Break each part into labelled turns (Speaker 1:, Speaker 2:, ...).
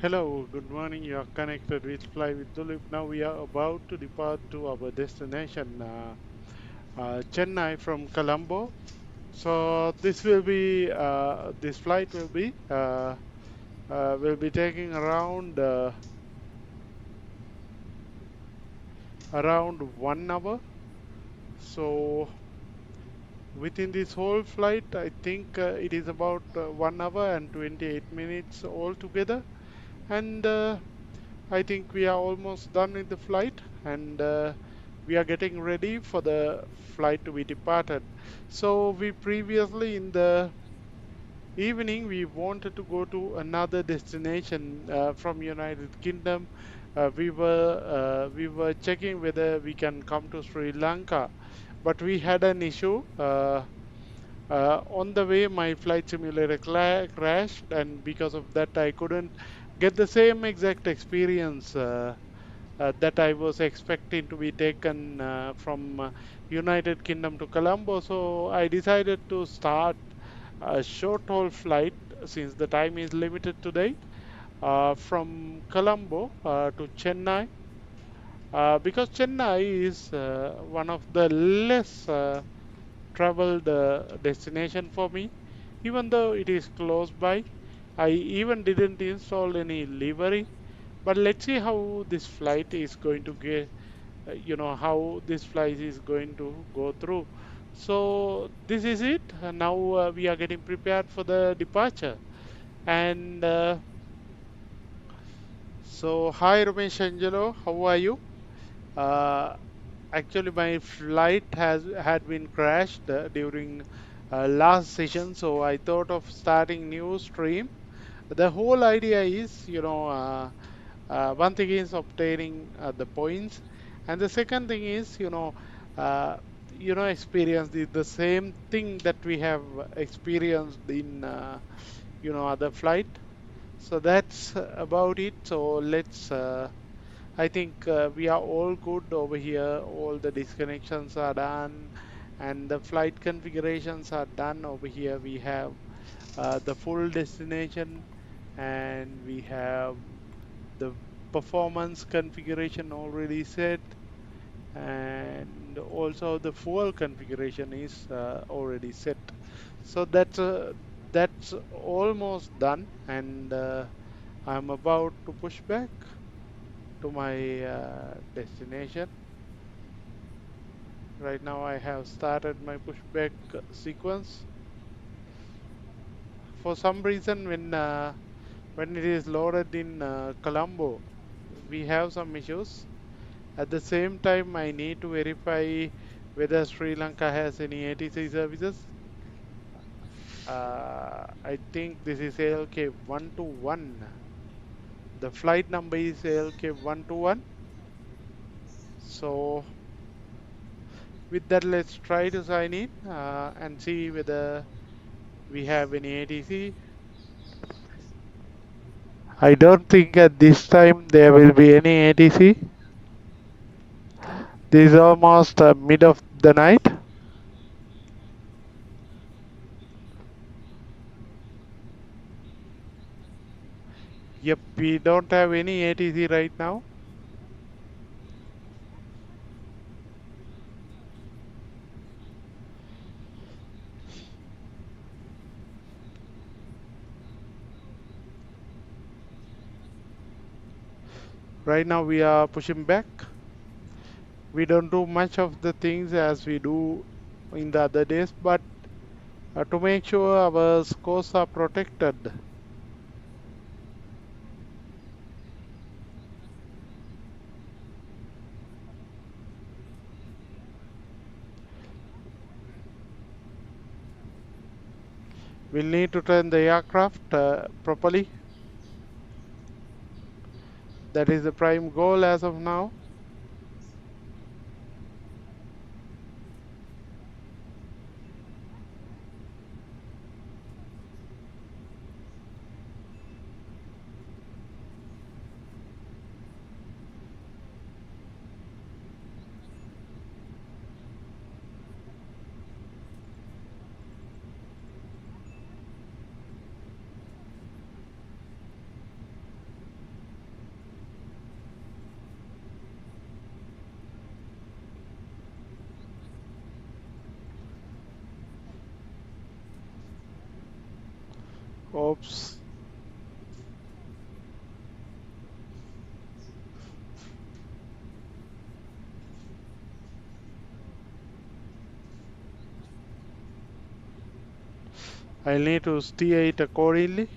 Speaker 1: Hello, good morning. You are connected with Fly with Dulip. Now we are about to depart to our destination, Chennai from Colombo. So this flight will be taking around 1 hour. So within this whole flight, I think it is about 1 hour and 28 minutes altogether. And I think we are almost done with the flight, and we are getting ready for the flight to be departed. So we previously in the evening we wanted to go to another destination from United Kingdom. We were checking whether we can come to Sri Lanka, but we had an issue. On the way, my flight simulator crashed, and because of that, I couldn't get the same exact experience that I was expecting to be taken from United Kingdom to Colombo. So I decided to start a short haul flight since the time is limited today from Colombo to Chennai because Chennai is one of the less traveled destination for me. Even though it is close by, I even didn't install any livery. But let's see how this flight is going to get, how this flight is going to go through. So this is it. Now we are getting prepared for the departure. And so, hi Ramesh Angelo, how are you? Uh, Actually, my flight has had been crashed during last session, so I thought of starting new stream. The whole idea is, one thing is obtaining the points, and the second thing is, uh, experience the same thing that we have experienced in, other flight. So that's about it. So let's. I think we are all good over here. All the disconnections are done, and the flight configurations are done over here. We have the full destination, and we have the performance configuration already set, and also the fuel configuration is already set. So that's almost done, and I'm about to push back to my destination. Right now I have started my pushback sequence. For some reason when it is loaded in Colombo, we have some issues. At the same time, I need to verify whether Sri Lanka has any ATC services. I think this is ALK121. The flight number is ALK121. So with that, let's try to sign in and see whether we have any ATC. I don't think at this time there will be any ATC. This is almost mid of the night. Yep, we don't have any ATC right now. Right now we are pushing back. We don't do much of the things as we do in the other days, but to make sure our scores are protected. We'll need to turn the aircraft properly. That is the prime goal as of now. Oops. I need to steer it accordingly.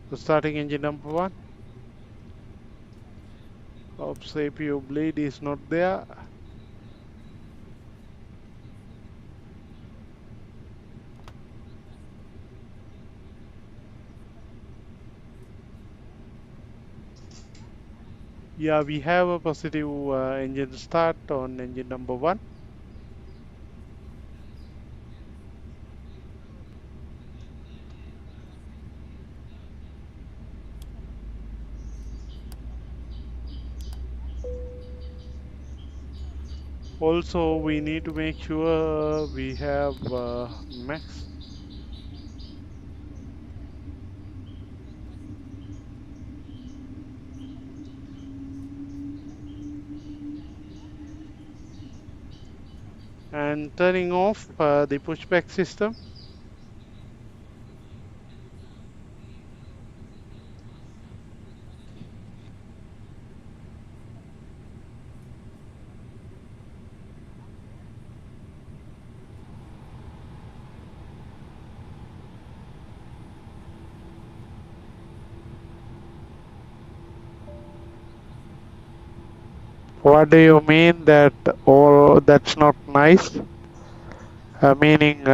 Speaker 1: So starting engine number one. Oops, APU bleed is not there. Yeah, we have a positive engine start on engine number one. Also, we need to make sure we have max. And turning off the pushback system. What do you mean that all that's not nice? Meaning,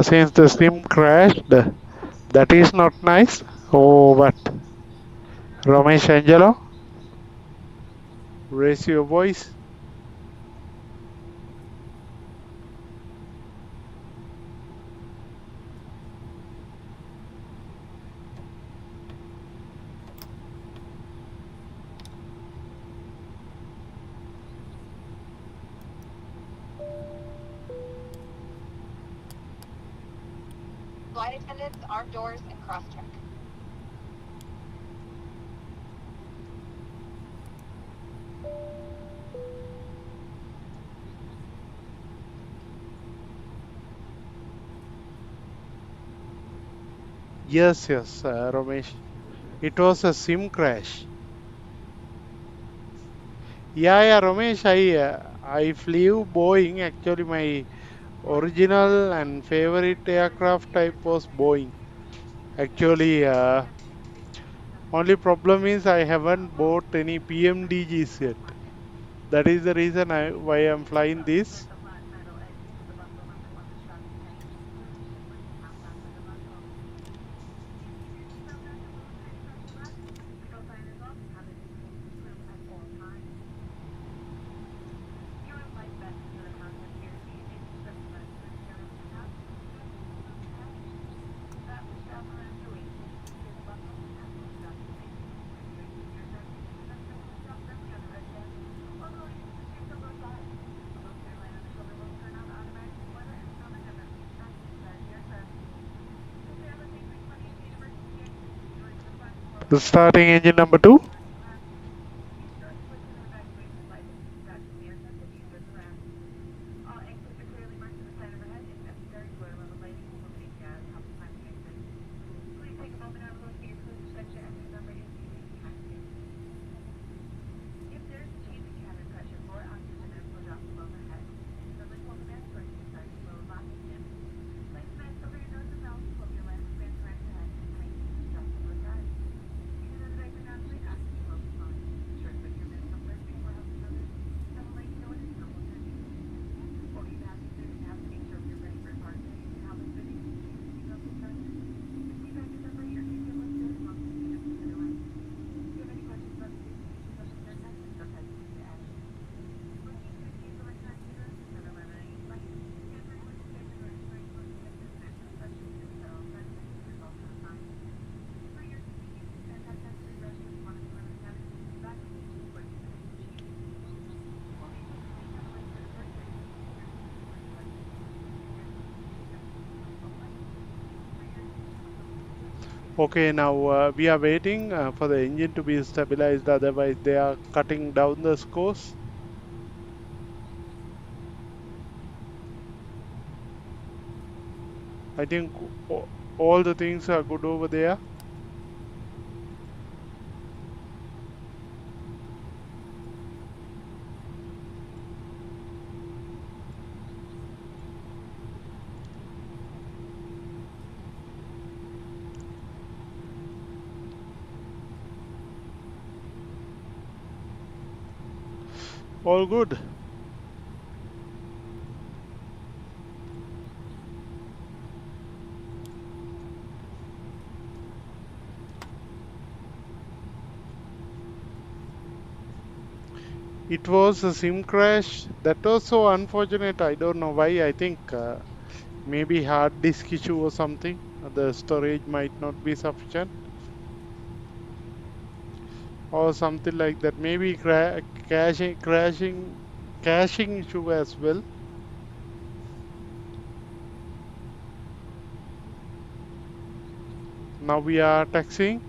Speaker 1: since the sim crashed, that is not nice. Oh, what? Ramesh Angelo, raise your voice.
Speaker 2: Flight attendants, arm doors, and cross-check.
Speaker 1: Yes, yes, Ramesh. It was a sim crash. Yeah, Ramesh. I flew Boeing. Actually, my original and favorite aircraft type was Boeing. Actually, only problem is I haven't bought any PMDGs yet. That is the reason why I'm flying this. Starting engine number two. Okay, now we are waiting for the engine to be stabilized, otherwise they are cutting down the scores. I think all the things are good over there. All good. It was a SIM crash. That was so unfortunate. I don't know why. I think maybe hard disk issue or something. The storage might not be sufficient or something like that. Maybe caching issue as well. Now we are taxiing.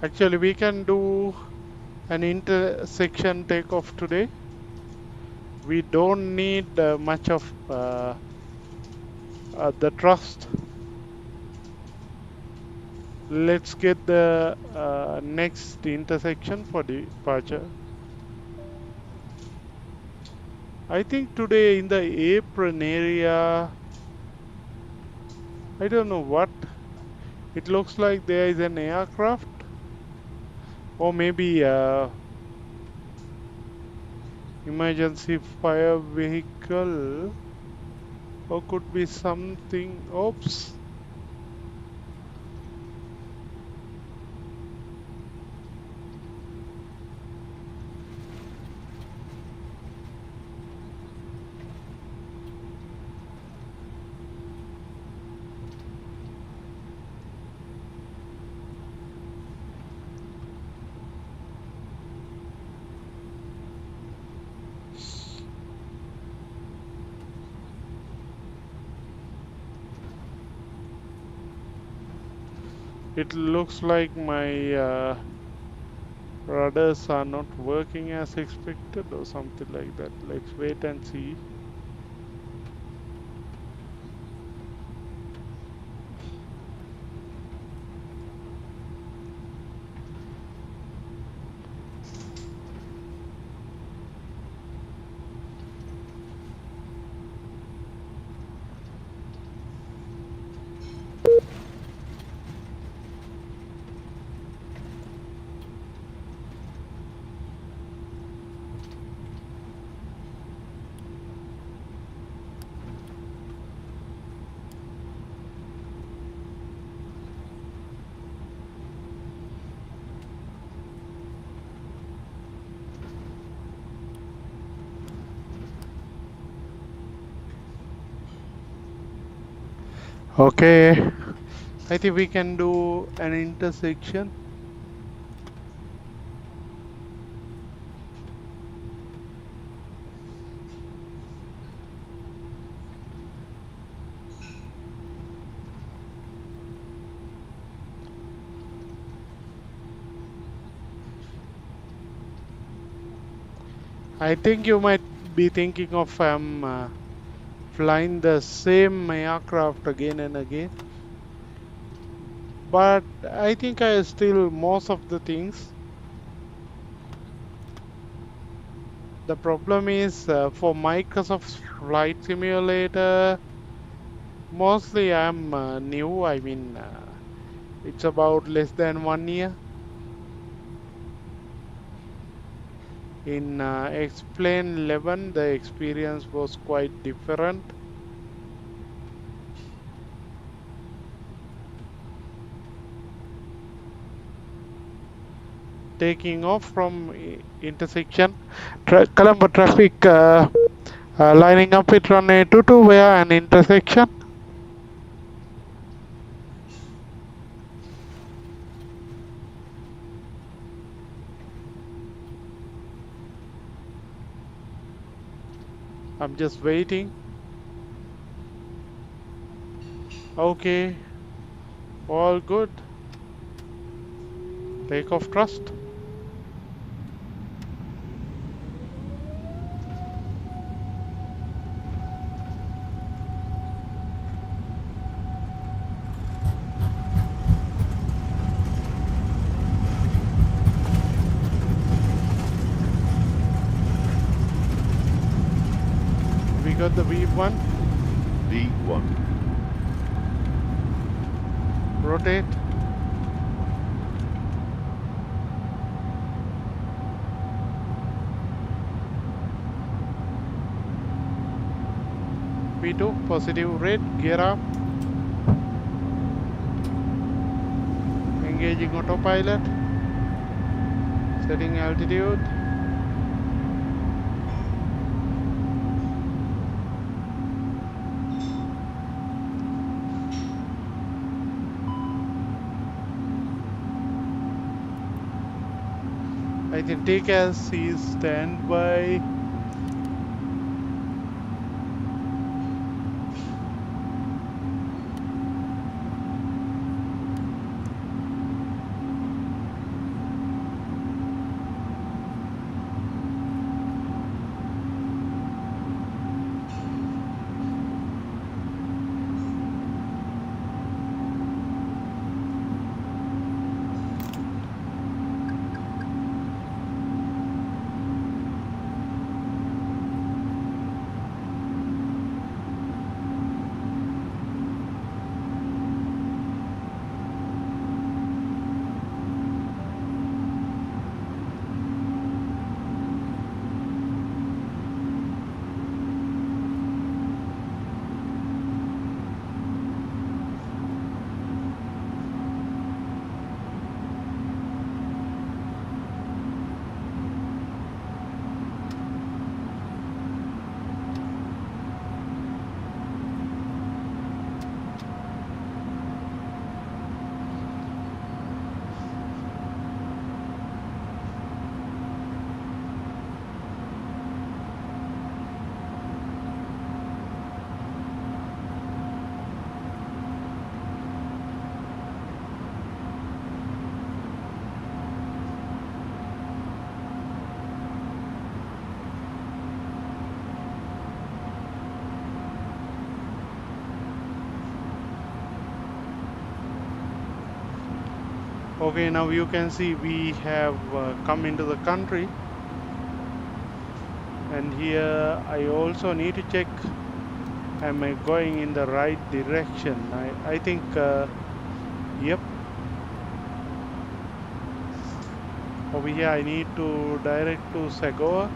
Speaker 1: Actually, we can do an intersection takeoff today. We don't need much of the thrust. Let's get the next intersection for departure. I think today in the apron area, I don't know what. It looks like there is an aircraft or maybe emergency fire vehicle or could be something. Oops. It looks like my rudders are not working as expected or something like that. Let's wait and see. Okay, I think we can do an intersection. I think you might be thinking of flying the same aircraft again and again, but I think I still most of the things. The problem is for Microsoft Flight Simulator, mostly I'm new. I mean, it's about less than 1 year. In Explain 11, the experience was quite different. Taking off from intersection, Colombo traffic lining up at runway 22 via an intersection. I'm just waiting. Okay, all good. Takeoff thrust. We got the V1.
Speaker 3: V1.
Speaker 1: Rotate. V2, positive rate, gear up. Engaging autopilot. Setting altitude. I think take as is standby. Okay, now you can see we have come into the country, and here I also need to check, am I going in the right direction? I think yep, over here I need to direct to Sagoa.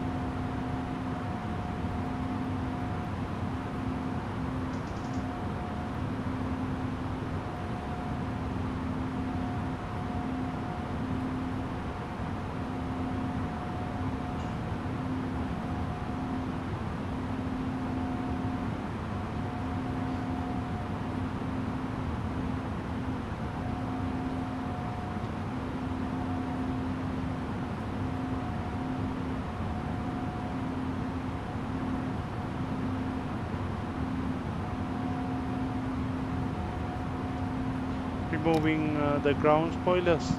Speaker 1: Removing the ground spoilers.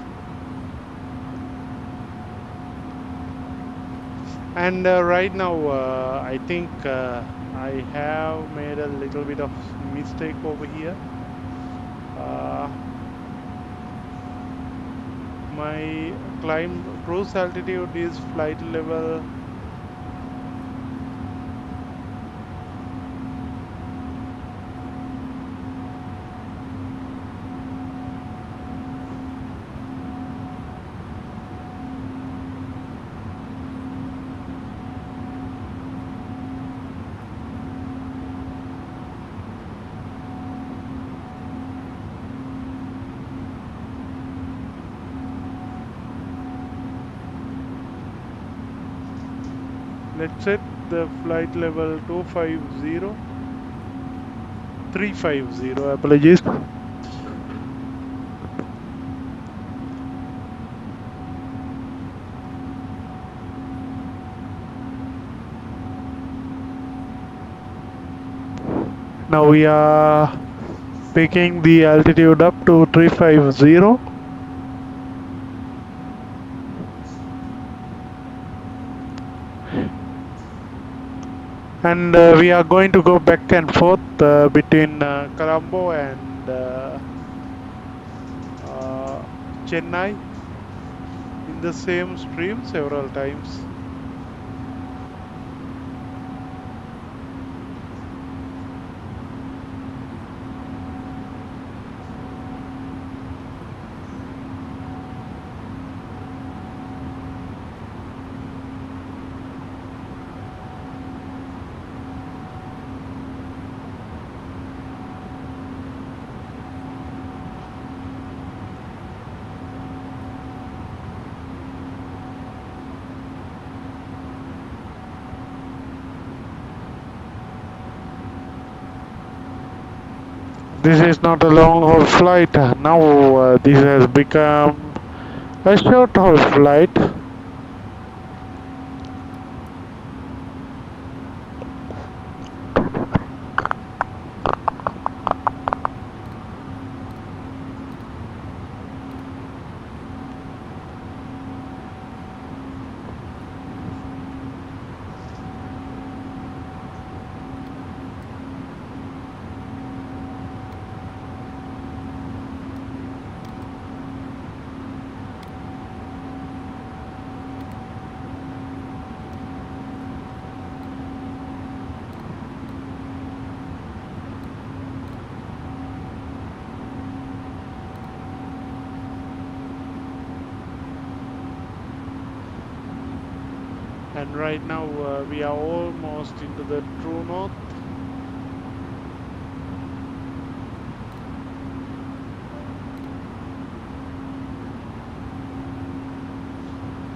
Speaker 1: And right now I think I have made a little bit of mistake over here. My cruise altitude is flight level . Let's set the flight level 350, apologies. Now we are picking the altitude up to 350. And we are going to go back and forth between Colombo and uh, Chennai in the same stream several times. This is not a long haul flight. Now this has become a short haul flight. And right now we are almost into the true north.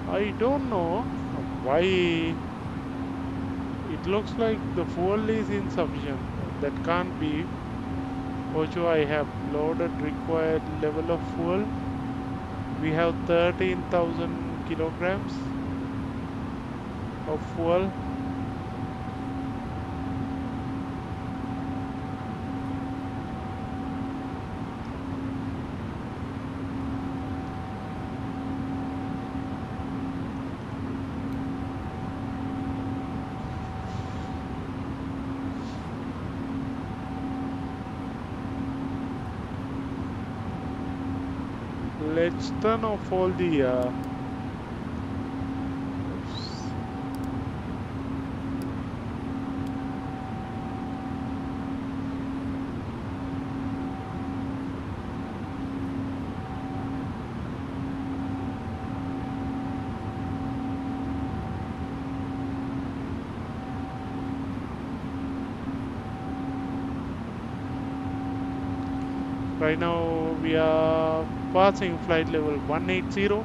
Speaker 1: I don't know why it looks like the fuel is insufficient. That can't be. Also, I have loaded required level of fuel. We have 13,000 kilograms of fuel. Let's turn off all the right now we are passing flight level 180.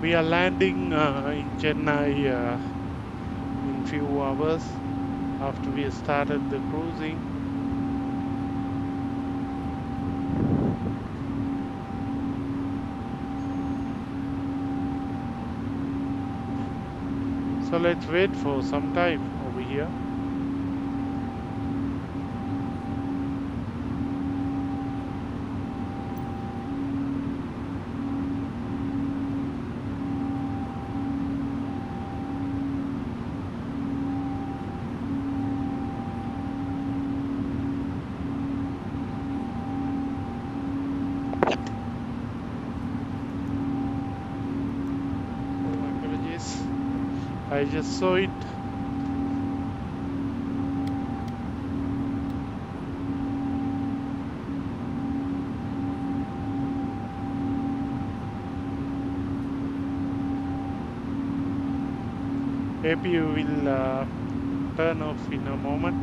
Speaker 1: We are landing in Chennai in few hours after we started the cruising. So let's wait for some time over here. Oh, apologies. I just saw it. APU will turn off in a moment.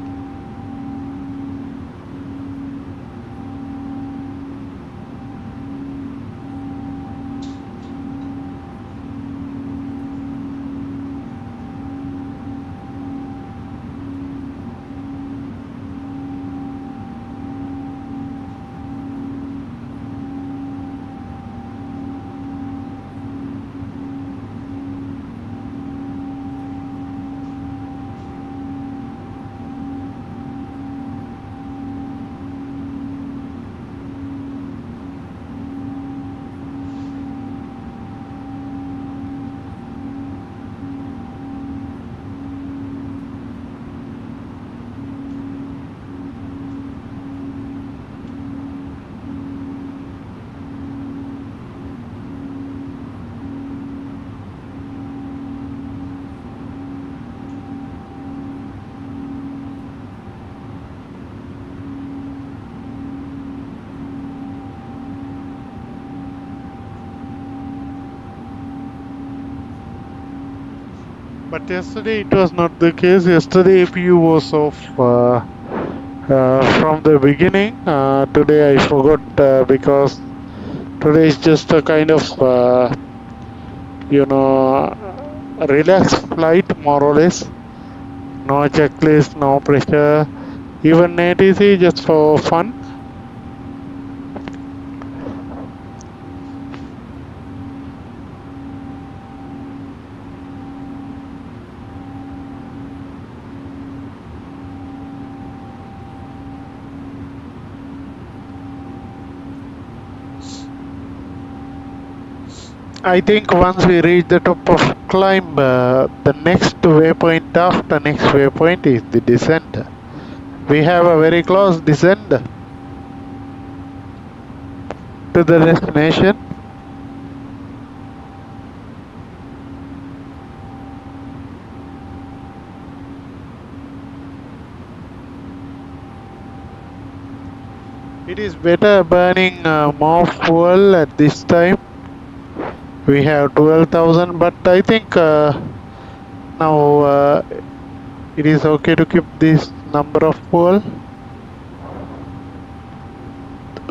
Speaker 1: But yesterday it was not the case. Yesterday APU was off from the beginning. Today I forgot because today is just a kind of relaxed flight, more or less. No checklist, no pressure. Even ATC just for fun. I think once we reach the top of climb, the next waypoint after next waypoint is the descent. We have a very close descent to the destination. It is better burning more fuel at this time. We have 12,000, but I think now it is okay to keep this number of fuel.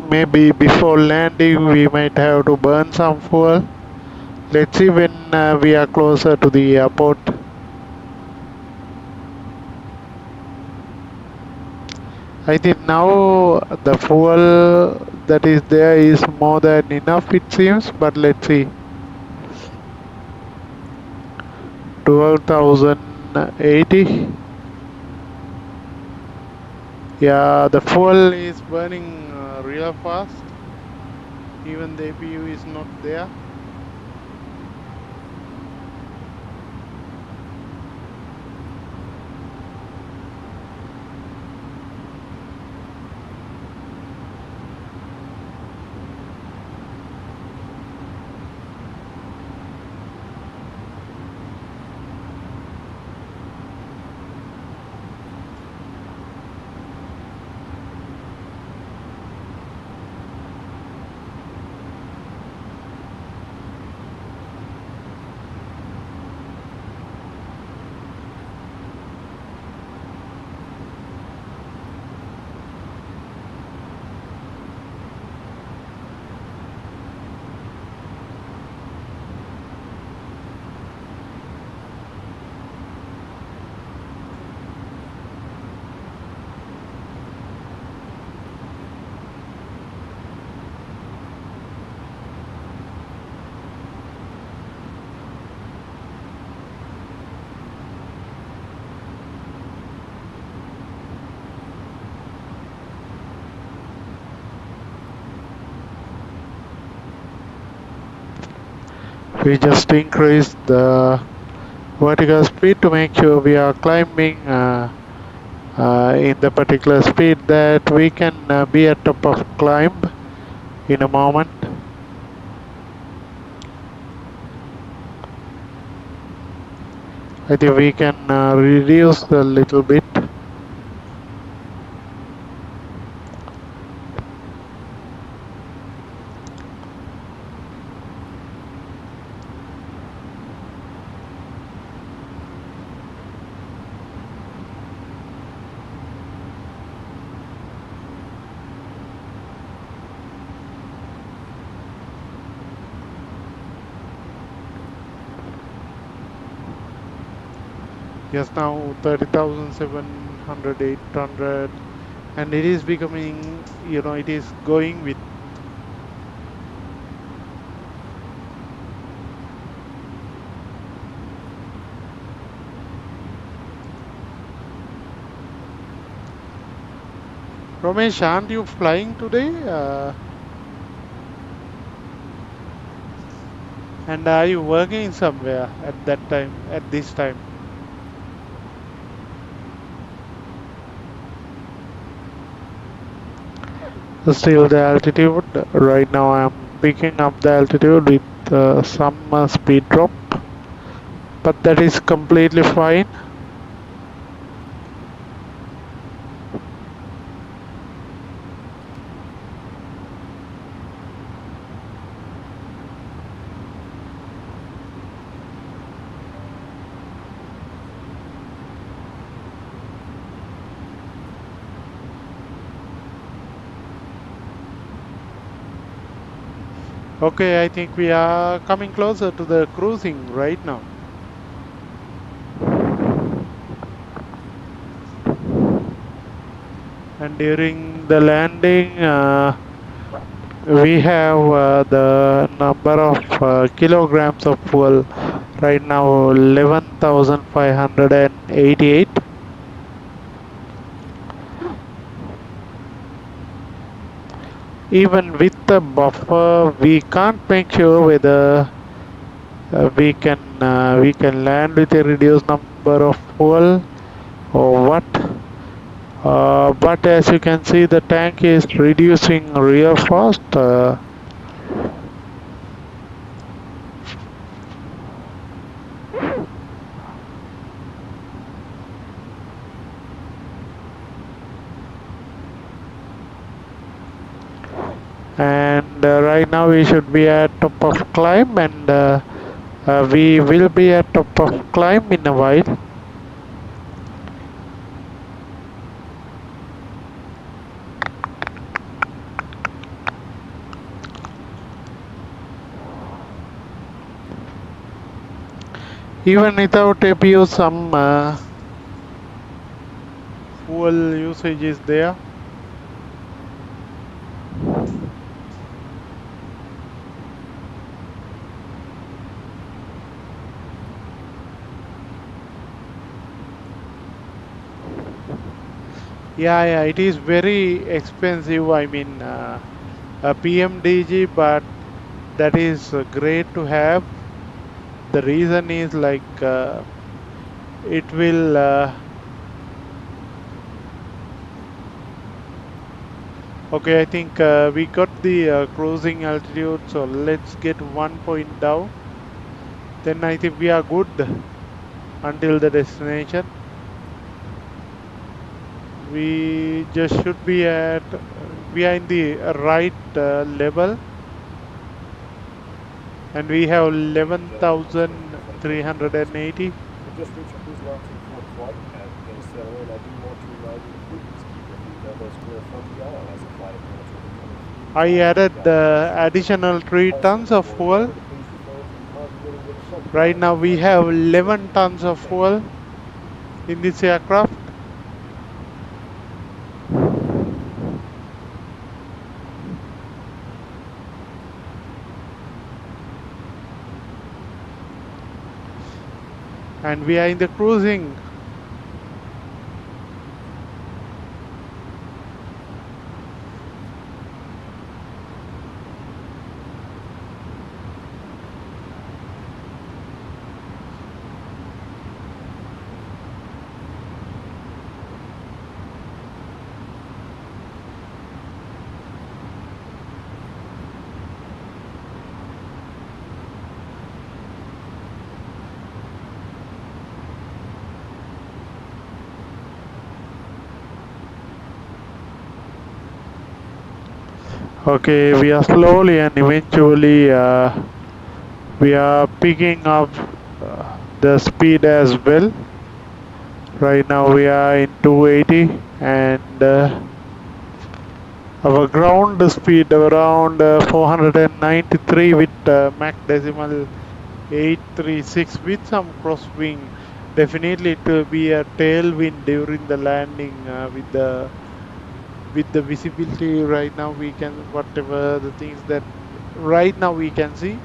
Speaker 1: Maybe before landing we might have to burn some fuel. Let's see when we are closer to the airport. I think now the fuel that is there is more than enough, it seems, but let's see. 12,080. Yeah, the fuel is burning real fast. Even the APU is not there. We just increase the vertical speed to make sure we are climbing in the particular speed that we can be at top of climb in a moment. I think we can reduce a little bit. Yes, now 30,700, 800, and it is becoming, it is going with. Ramesh, aren't you flying today? And are you working somewhere at that time, at this time? Still the altitude. Right now I'm picking up the altitude with some speed drop, but that is completely fine. Okay, I think we are coming closer to the cruising right now. And during the landing, we have the number of kilograms of fuel right now 11,588. Even with the buffer, we can't make sure whether we can land with a reduced number of fuel or what. But as you can see, the tank is reducing real fast. And right now we should be at top of climb, and we will be at top of climb in a while. Even without APU, some fuel usage is there. Yeah, it is very expensive. I mean, a PMDG, but that is great to have. The reason is like it will. Okay, I think we got the cruising altitude, so let's get 1 point down. Then I think we are good until the destination. We just should be at. We are in the right level. And we have 11,380.
Speaker 4: Just reached a cruise line for flight at Venezuela, and I do want to remind you to please keep your feet level square from the aisle as a flight attendant will be coming.
Speaker 1: I added additional 3 tons of fuel. Right now we have 11 tons of fuel in this aircraft. And we are in the cruising. Okay, we are slowly and eventually we are picking up the speed as well. Right now we are in 280 and our ground speed around 493 with Mach decimal 836 with some crosswind. Definitely it will be a tailwind during the landing with the visibility right now we can whatever the things that right now we can see.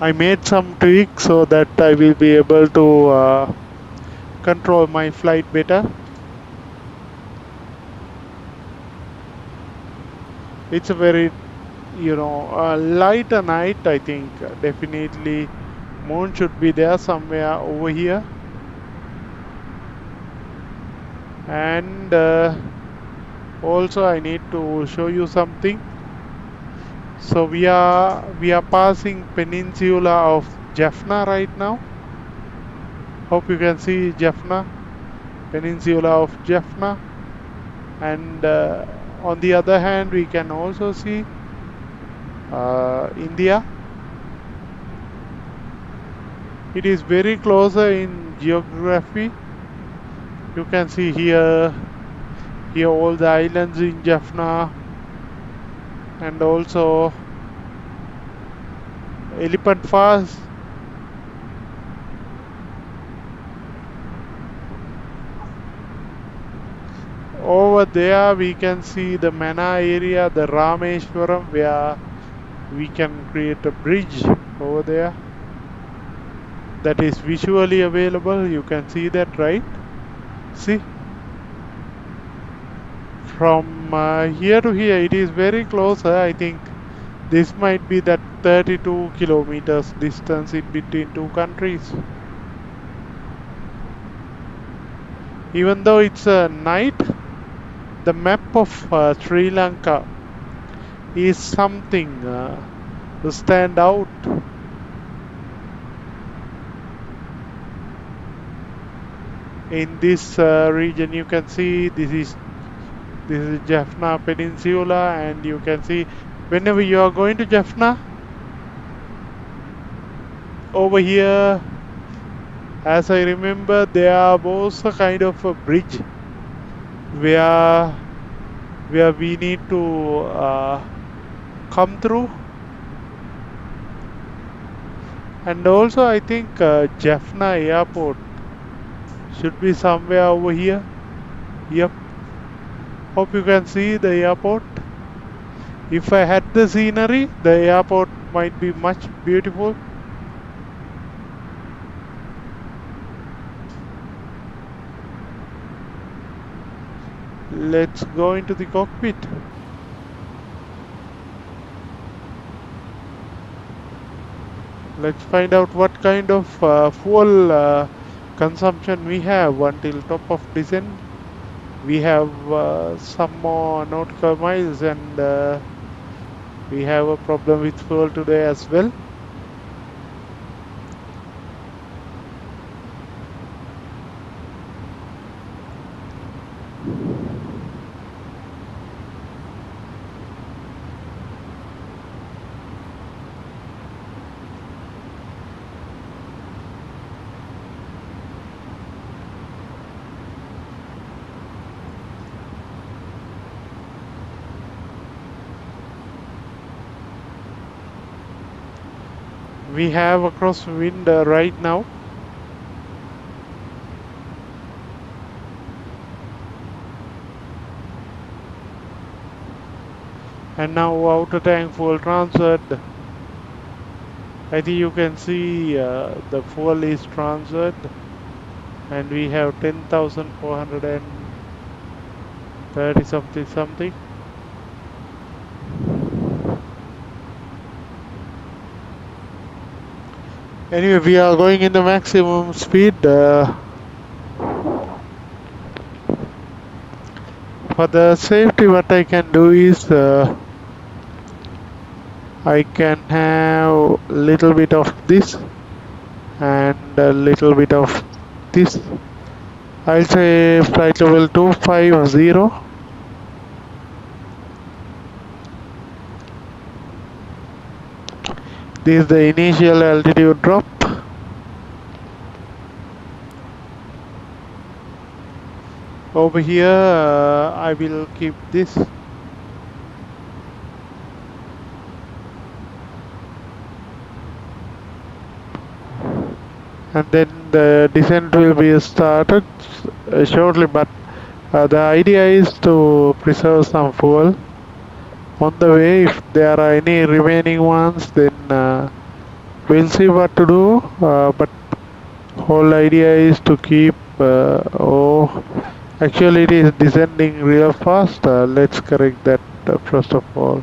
Speaker 1: I made some tweaks so that I will be able to control my flight better. It's a very lighter night. I think definitely moon should be there somewhere over here, and also I need to show you something. So we are passing peninsula of Jaffna right now. Hope you can see Jaffna, peninsula of Jaffna, and on the other hand we can also see India. It is very closer in geography. You can see here all the islands in Jaffna and also Elephant Falls. Over there we can see the METAR area, the Rameshwaram, where we can create a bridge over there that is visually available. You can see that, right? See, from here to here it is very close. I think this might be that 32 kilometers distance in between two countries. Even though it's a night, the map of Sri Lanka is something to stand out. In this region you can see this is Jaffna Peninsula, and you can see whenever you are going to Jaffna, over here, as I remember, there are both a kind of a bridge where we need to come through, and also I think Jaffna Airport should be somewhere over here. Yep. Hope you can see the airport. If I had the scenery, the airport might be much beautiful. Let's go into the cockpit. Let's find out what kind of fuel consumption we have until top of descent. We have some more nautical miles, and we have a problem with fuel today as well. We have a crosswind right now. And now outer tank fuel transferred. I think you can see the fuel is transferred, and we have 10,430 something. Anyway, we are going in the maximum speed. For the safety, what I can do is I can have little bit of this and a little bit of this. I'll say flight level 250. This is the initial altitude drop. Over here, I will keep this. And then the descent will be started shortly, but the idea is to preserve some fuel on the way. If there are any remaining ones, then we'll see what to do, but whole idea is to keep actually it is descending real fast. Let's correct that first of all.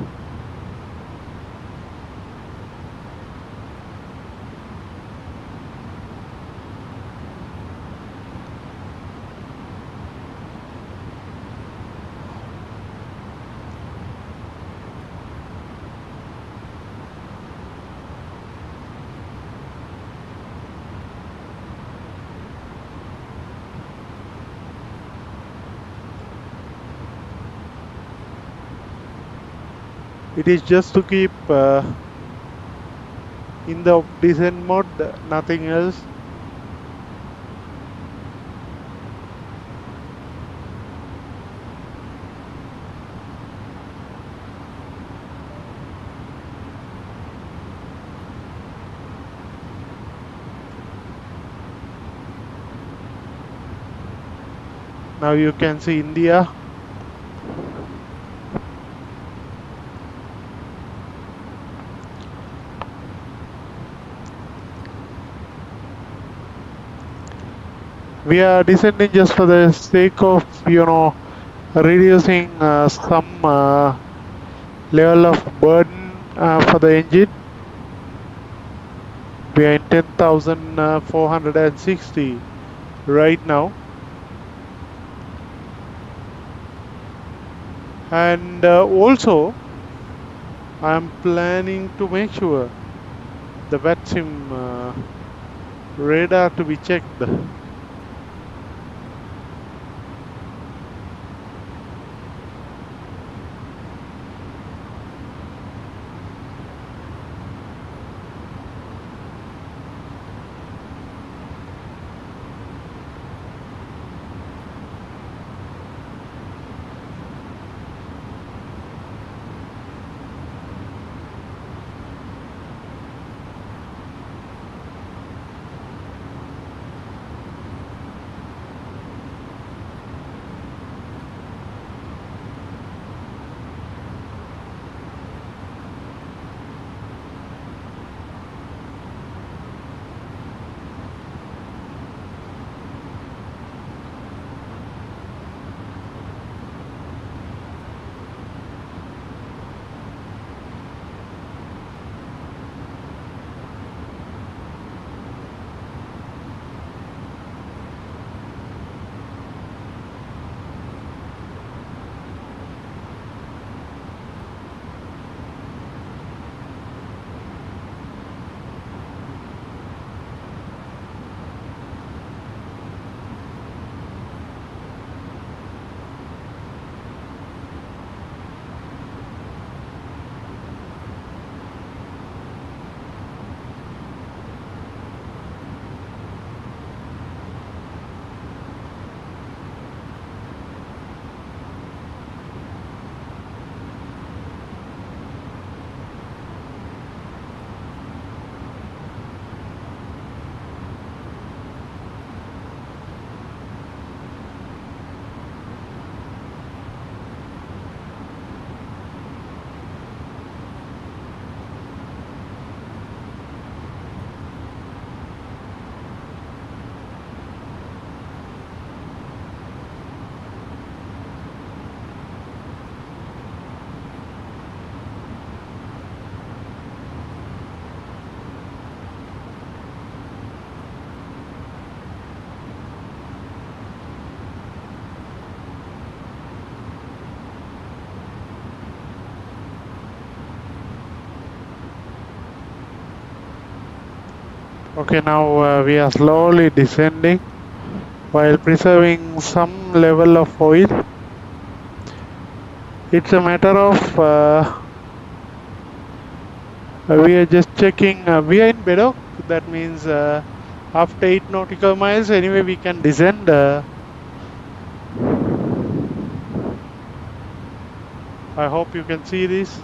Speaker 1: It is just to keep in the descent mode, nothing else. Now you can see India. We are descending just for the sake of, reducing some level of burden for the engine. We are in 10,460 right now. And also, I am planning to make sure the VCBI radar to be checked. Okay, now we are slowly descending. while preserving some level of oil. It's a matter of we are just checking. We are in Bedok. That means after 8 nautical miles, anyway, we can descend. I hope you can see this.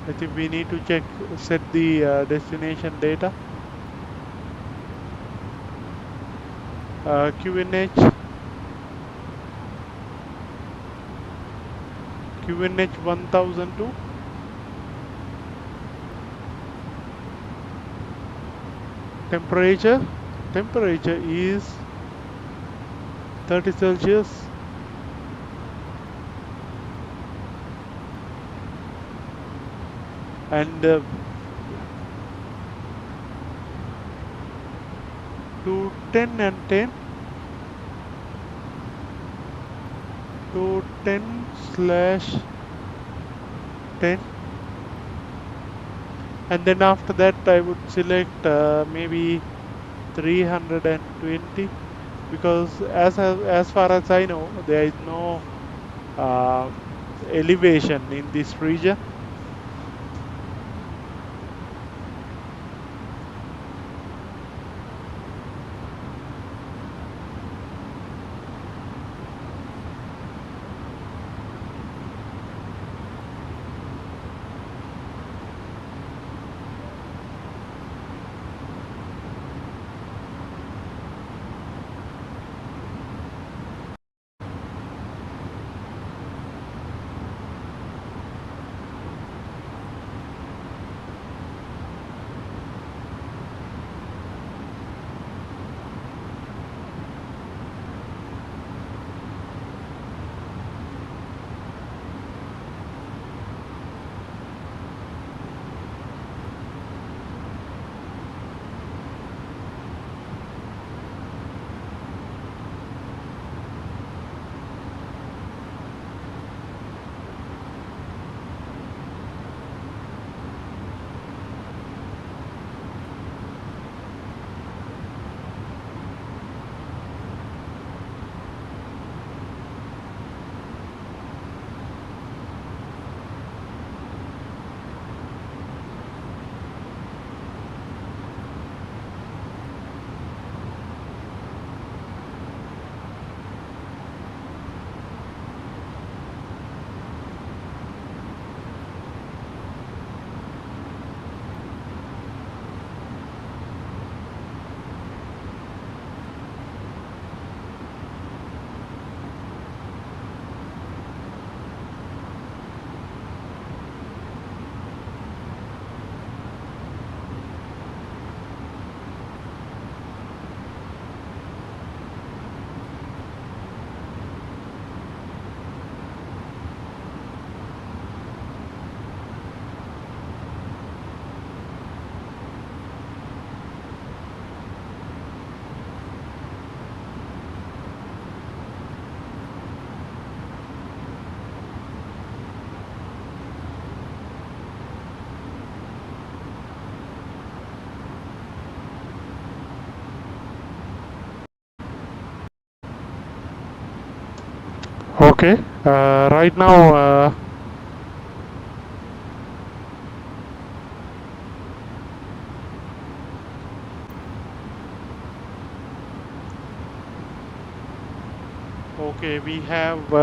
Speaker 1: I think we need to set the destination data. QNH 1002. Temperature is 30 Celsius. And 210 and 10 to 10/10, and then after that I would select maybe 320, because as far as I know, there is no elevation in this region. Okay, right now okay, we have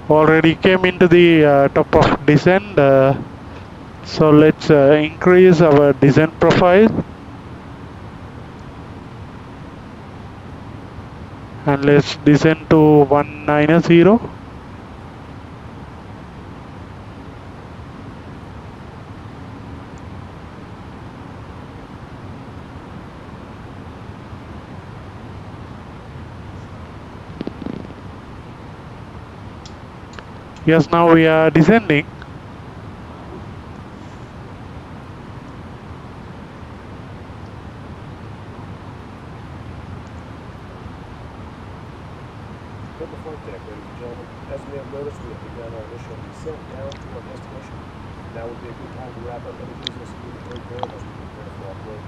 Speaker 1: already came into the top of descent, so let's increase our descent profile and let's descend to 190. Yes, now we are descending.
Speaker 4: Good flight deck, ladies and gentlemen. As we have noticed, we have begun our initial descent down to our destination. Now would be a good time to wrap up any business and move the break there as we prepare for approach.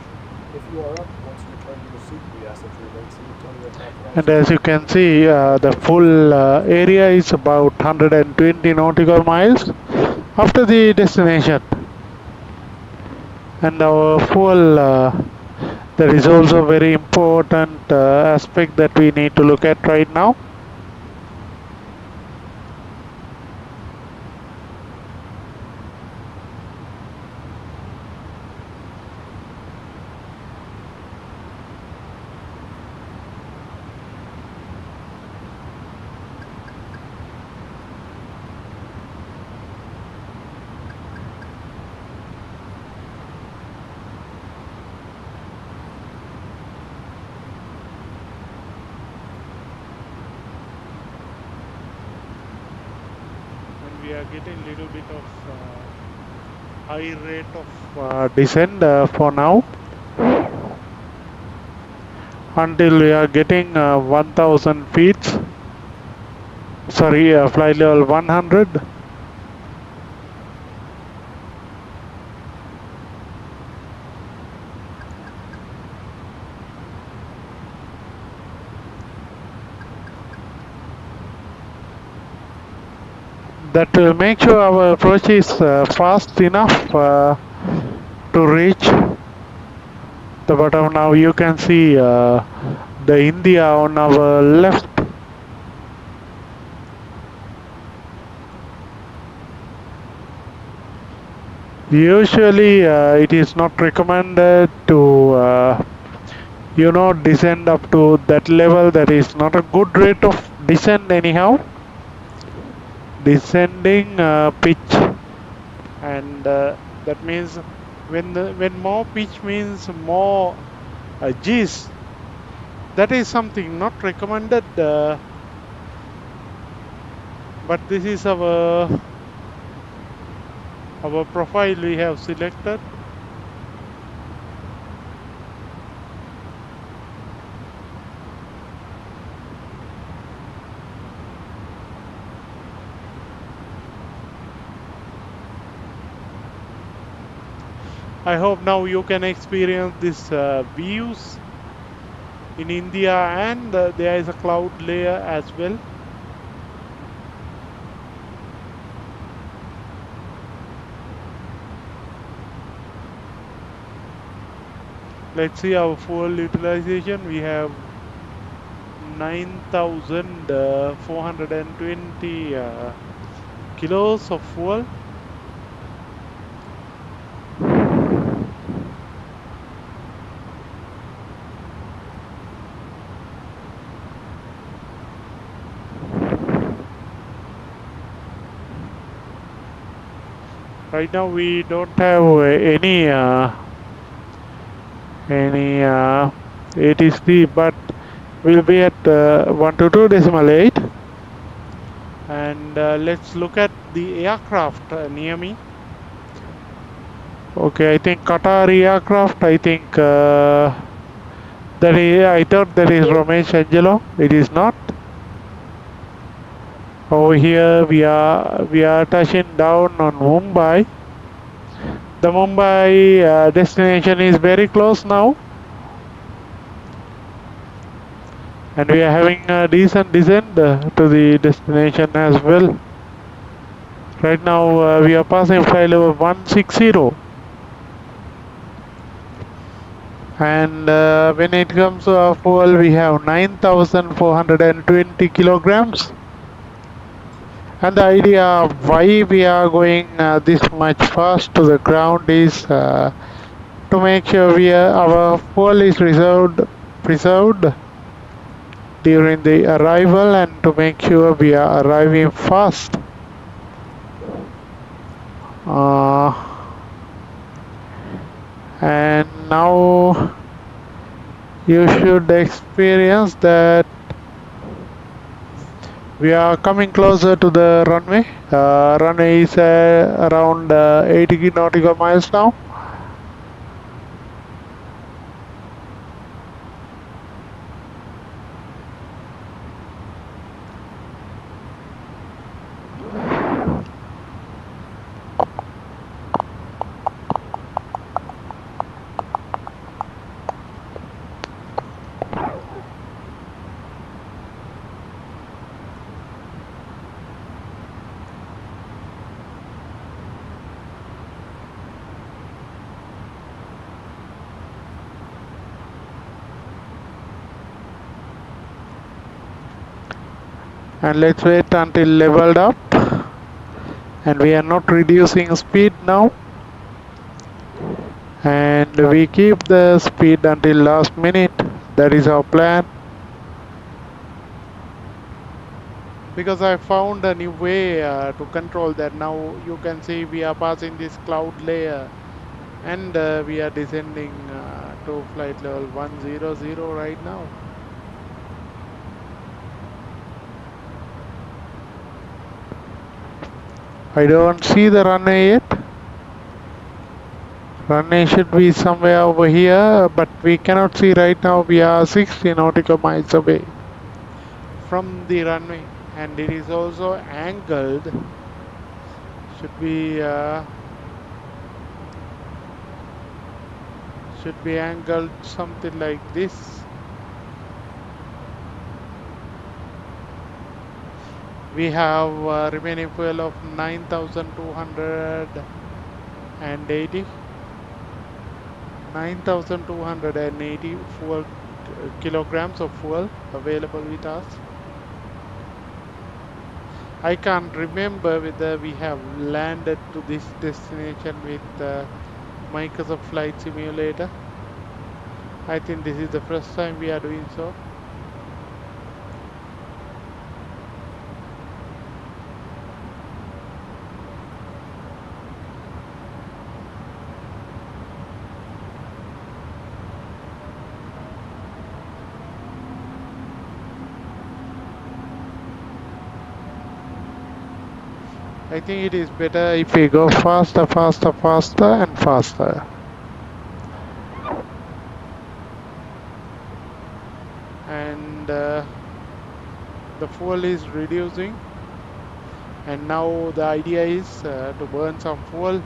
Speaker 4: If you are up, once you return to your seat, we ask that you remain seated until you have authorized.
Speaker 1: And as you can see, the full area is about 120 nautical miles after the destination. And our fuel, that is also very important aspect that we need to look at right now. We are getting little bit of high rate of descent for now until we are getting 1000 feet. Sorry, flight level 100. That will make sure our approach is fast enough to reach the bottom. Now you can see the India on our left. Usually it is not recommended to descend up to that level. That is not a good rate of descent anyhow. Descending pitch, and that means when more pitch means more G's. That is something not recommended, but this is our profile we have selected. I hope now you can experience these views in India, and there is a cloud layer as well. Let's see our fuel utilization. We have 9,420 kilos of fuel. Right now we don't have any ATC, but we'll be at 122.8. And let's look at the aircraft near me. Okay, I think Qatari aircraft. I think that is. I thought that is Ramesh Angelo. It is not. Over here we are touching down on Mumbai. The Mumbai destination is very close now, and we are having a decent descent to the destination as well. Right now we are passing flight level 160, and when it comes to our fuel, we have 9,420 kilograms. And the idea of why we are going this much fast to the ground is to make sure our fuel is preserved during the arrival, and to make sure we are arriving fast. And now you should experience that we are coming closer to the runway. Runway is around 80 nautical miles now. And let's wait until leveled up, and we are not reducing speed now, and we keep the speed until last minute. That is our plan, because I found a new way to control that. Now you can see we are passing this cloud layer, and we are descending to flight level 100 right now. I don't see the runway yet. Runway should be somewhere over here, but we cannot see right now. We are 60 nautical miles away from the runway, and it is also angled. Should be angled something like this. We have remaining fuel of 9,280. 9,280 fuel kilograms of fuel available with us. I can't remember whether we have landed to this destination with Microsoft Flight Simulator. I think this is the first time we are doing so. I think it is better if we go faster, faster, faster, and faster. And the fuel is reducing. And now the idea is to burn some fuel.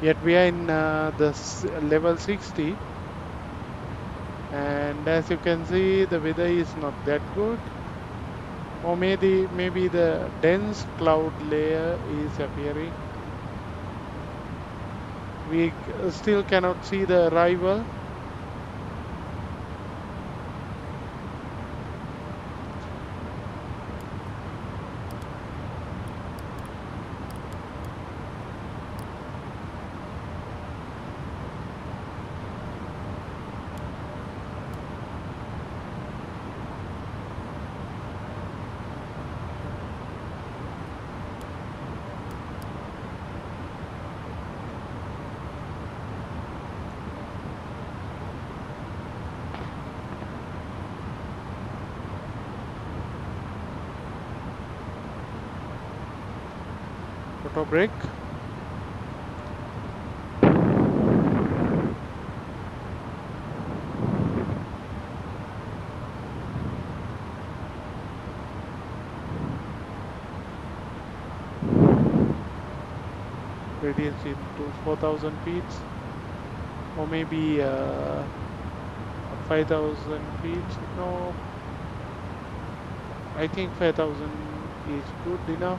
Speaker 1: Yet we are in level 60, and as you can see, the weather is not that good, or maybe the dense cloud layer is appearing. We still cannot see the arrival. Auto brake. Radius into 4,000 feet, or maybe 5,000 feet. No, I think 5,000 is good enough.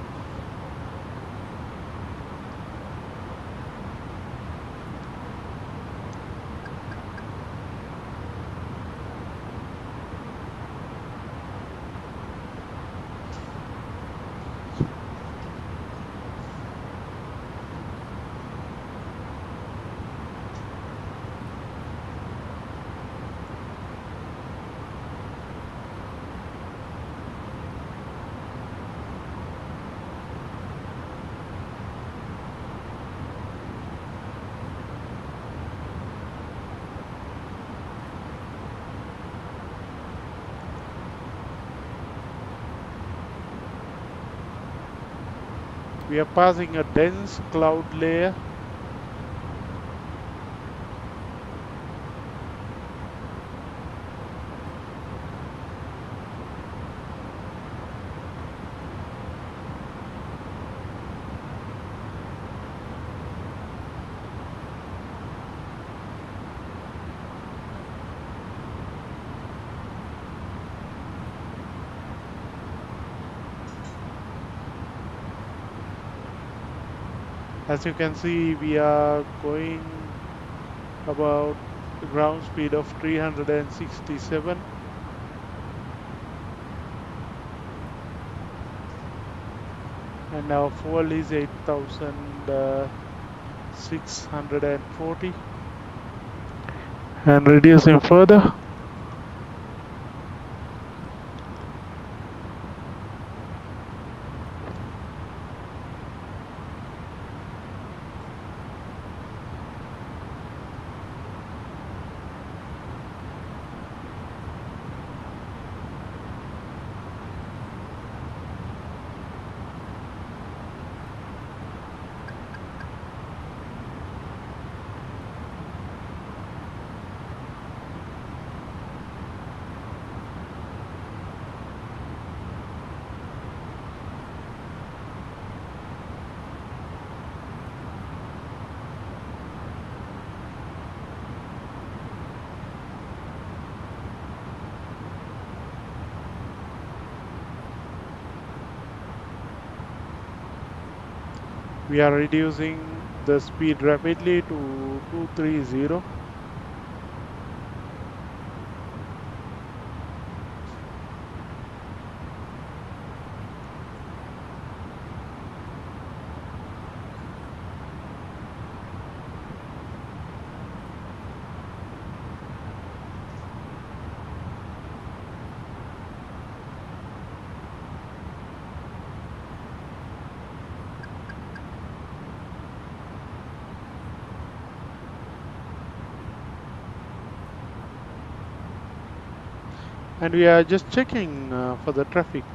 Speaker 1: We are passing a dense cloud layer. As you can see, we are going about the ground speed of 367. And our fuel is 8,640. And reducing further. We are reducing the speed rapidly to 230. And we are just checking for the traffic.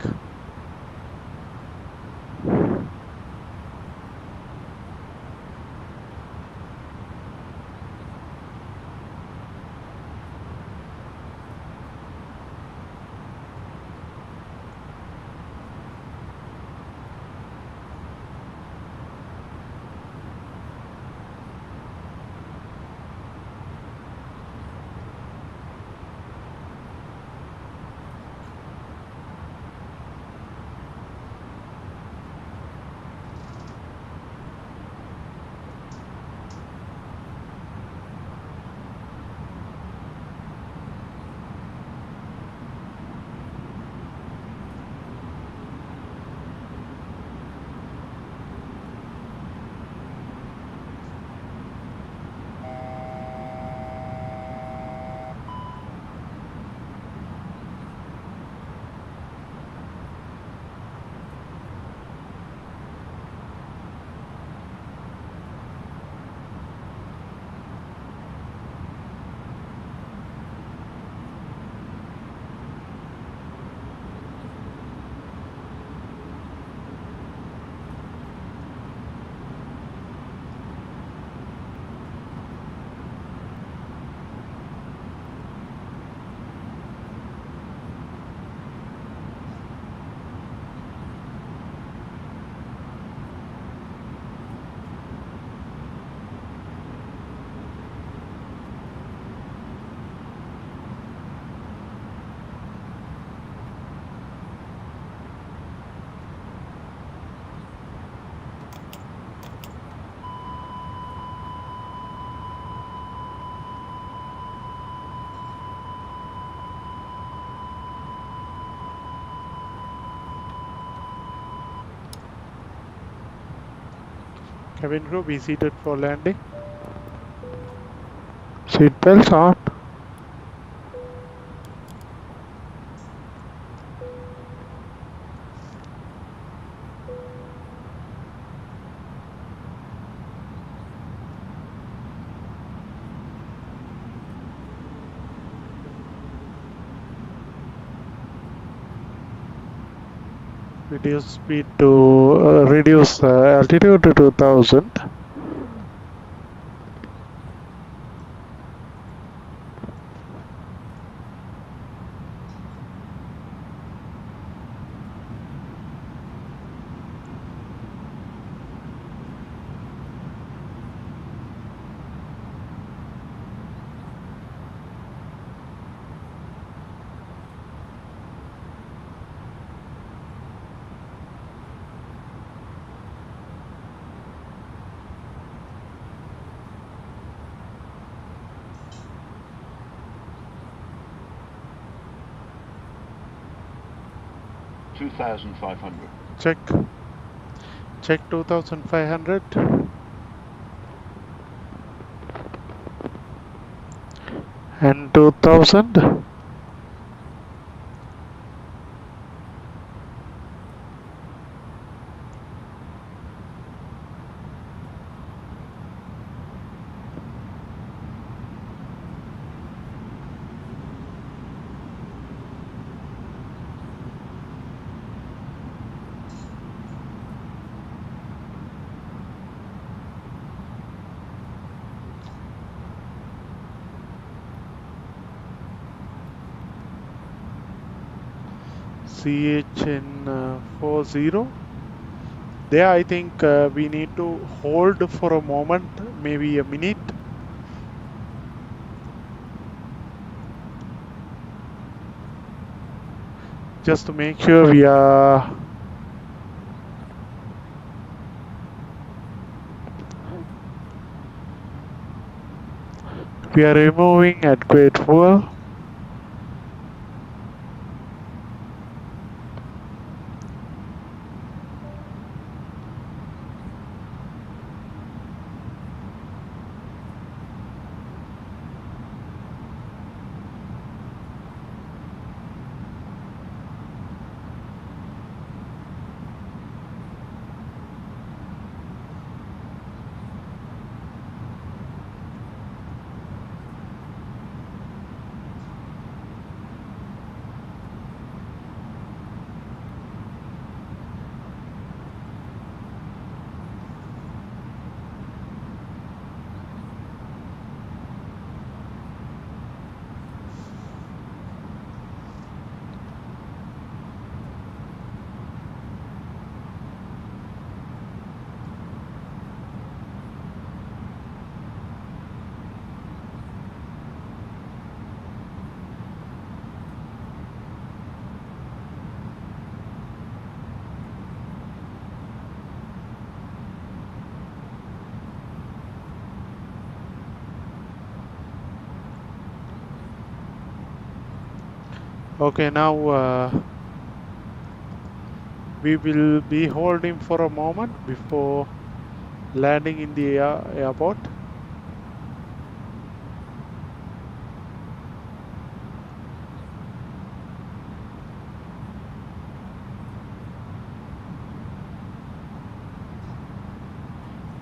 Speaker 1: Cabin crew, be seated for landing. Seatbelts on. Reduce speed to reduce altitude to 2000. Check 2500 and 2000. CHN 40. There I think we need to hold for a moment, maybe a minute, just to make sure we are removing adequate fuel. Okay, now we will be holding for a moment before landing in the airport.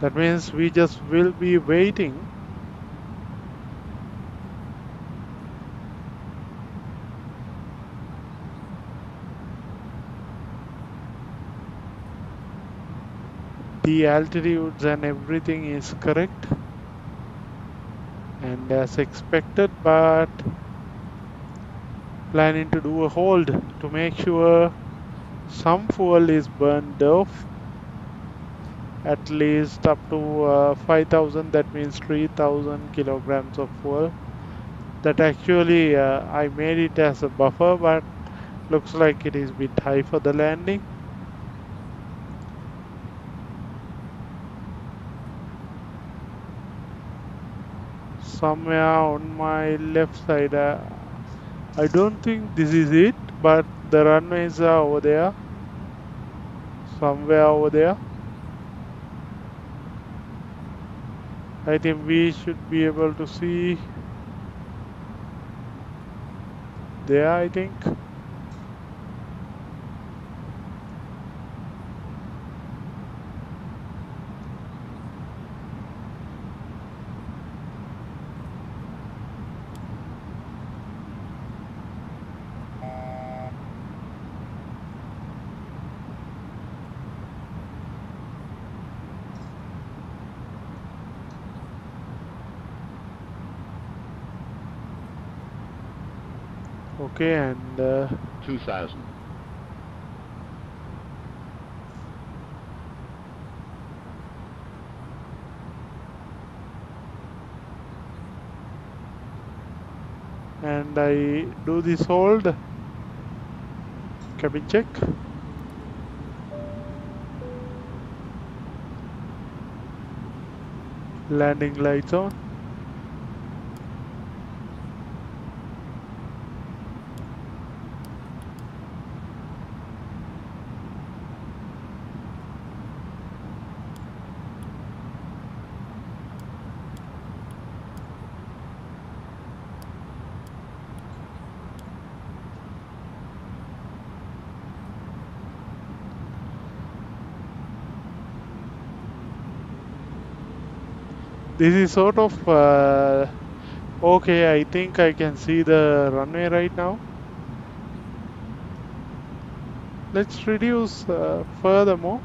Speaker 1: That means we just will be waiting. The altitudes and everything is correct and as expected, but planning to do a hold to make sure some fuel is burned off, at least up to 5000. That means 3000 kilograms of fuel. That actually I made it as a buffer, but looks like it is a bit high for the landing. Somewhere on my left side, I don't think this is it, but the runways are over there, somewhere over there. I think we should be able to see there, I think. Okay, and
Speaker 3: 2000.
Speaker 1: I do this hold, cabin check. Landing lights on. This is sort of okay. I think I can see the runway right now. Let's reduce furthermore.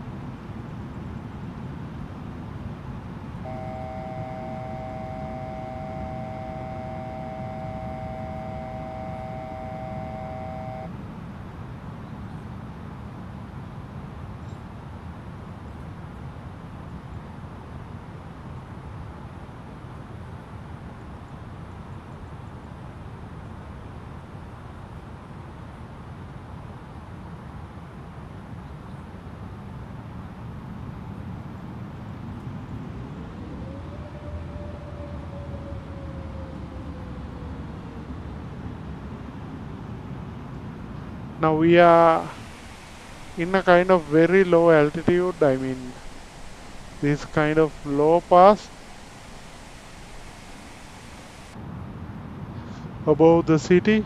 Speaker 1: Now we are in a kind of very low altitude. I mean, this kind of low pass above the city.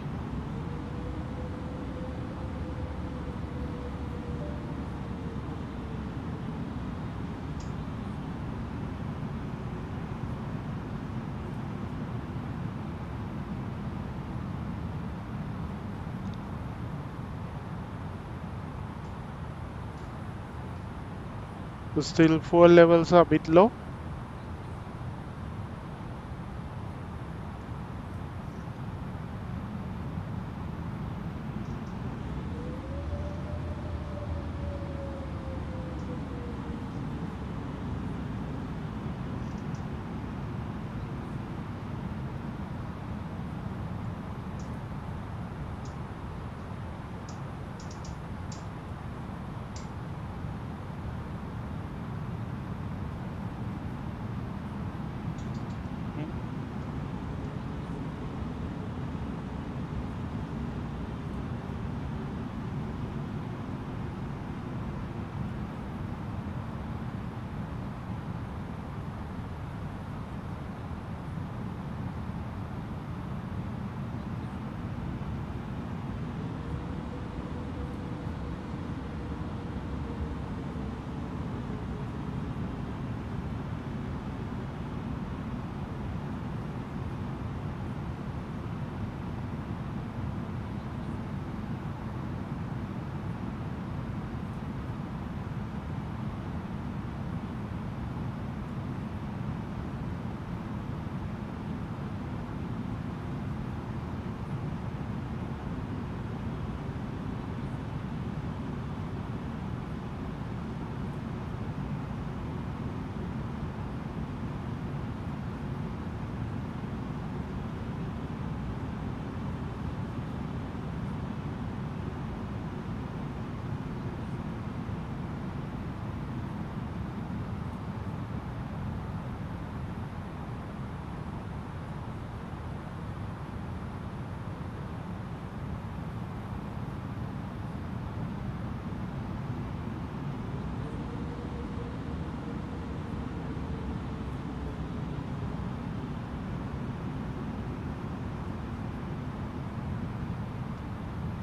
Speaker 1: Still, fuel levels are a bit low.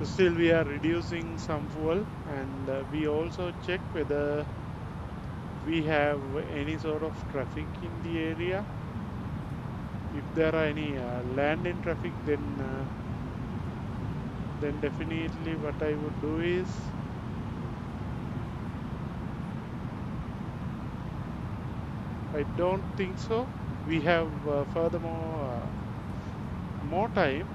Speaker 1: Still, we are reducing some fuel, and we also check whether we have any sort of traffic in the area. If there are any landing traffic, then definitely what I would do is I don't think so. We have furthermore more time.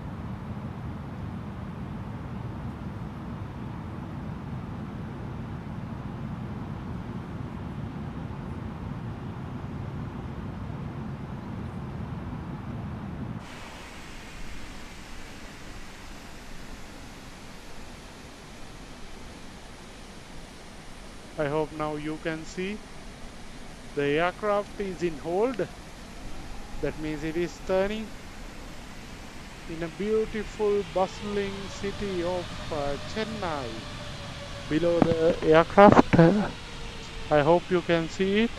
Speaker 1: I hope now you can see the aircraft is in hold. That means it is turning in a beautiful bustling city of Chennai. Below the aircraft, I hope you can see it.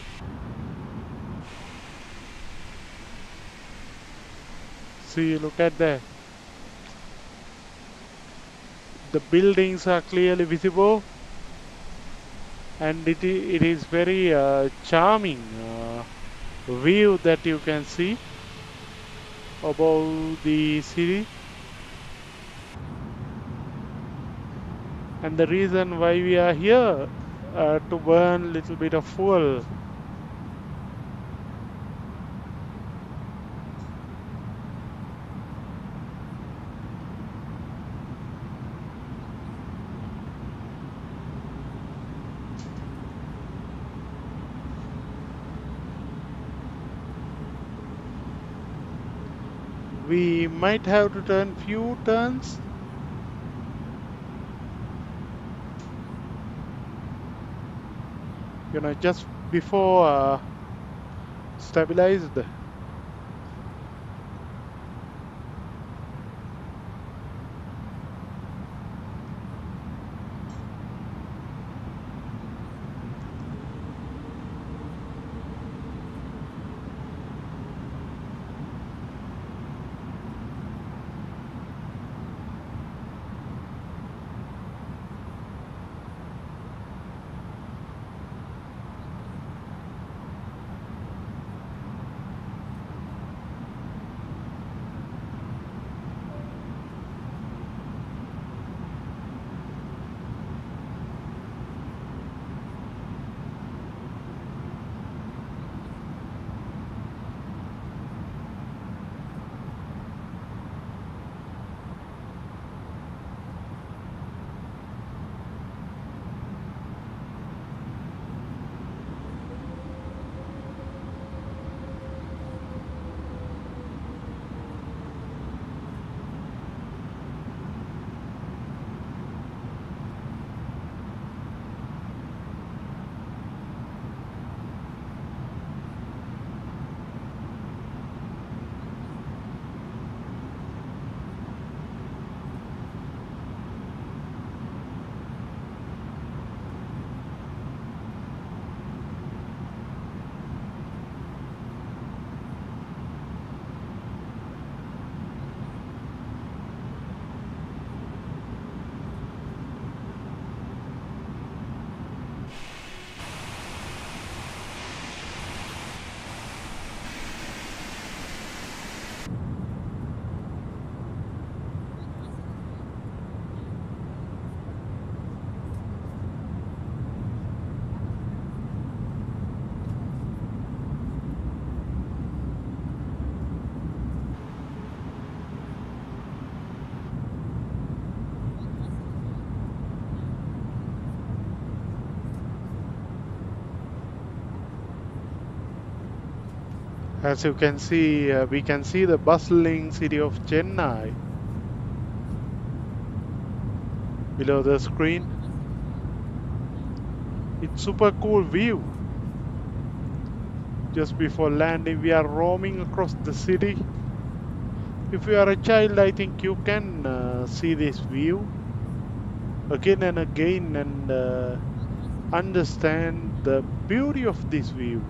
Speaker 1: See, look at that. The buildings are clearly visible, and it is very charming view that you can see above the city. And the reason why we are here to burn a little bit of fuel. We might have to turn few turns. You know, just before stabilized. As you can see, we can see the bustling city of Chennai below the screen. It's super cool view. Just before landing, we are roaming across the city. If you are a child, I think you can see this view again and again and understand the beauty of this view.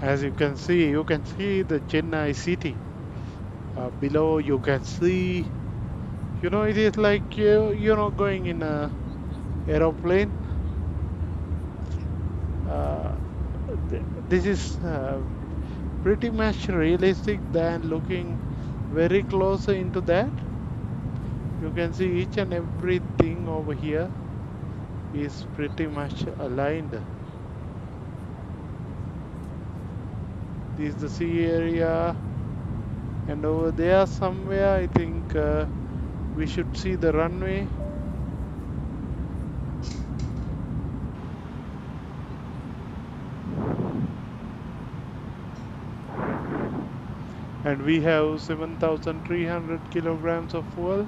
Speaker 1: As you can see the Chennai city. Below you can see, it is like going in a aeroplane. Uh, this is pretty much realistic than looking very close into that. You can see each and everything over here is pretty much aligned. This is the sea area, and over there somewhere I think we should see the runway. And we have 7,300 kilograms of fuel.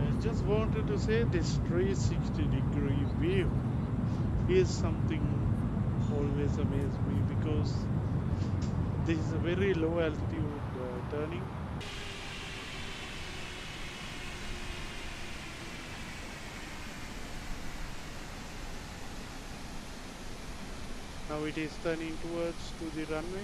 Speaker 1: I just wanted to say this 360-degree view is something always amazes me because this is a very low altitude turning. Now it is turning towards to the runway.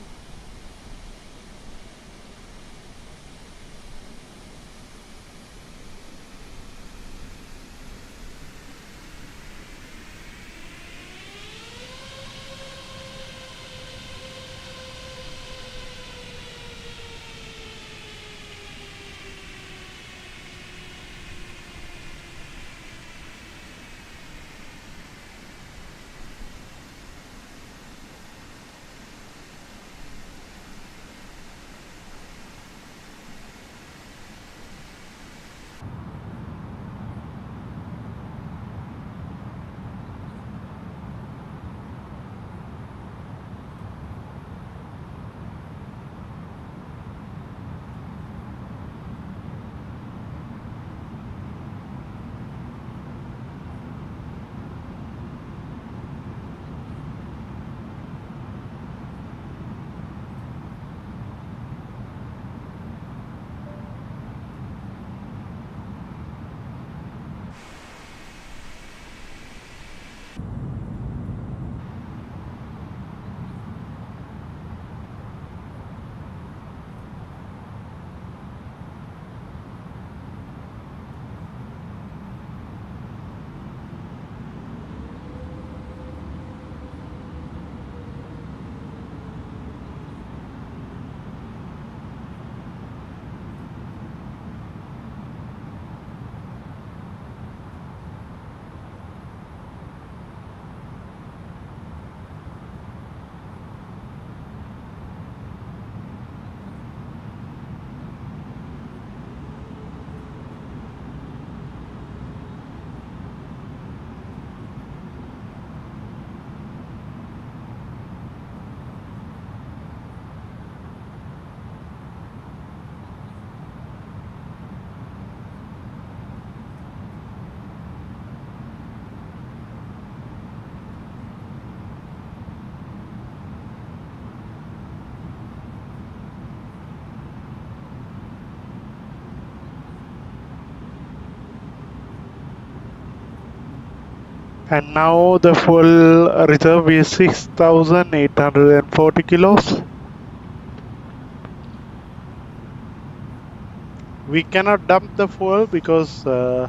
Speaker 1: And now the fuel reserve is 6,840 kilos. We cannot dump the fuel because I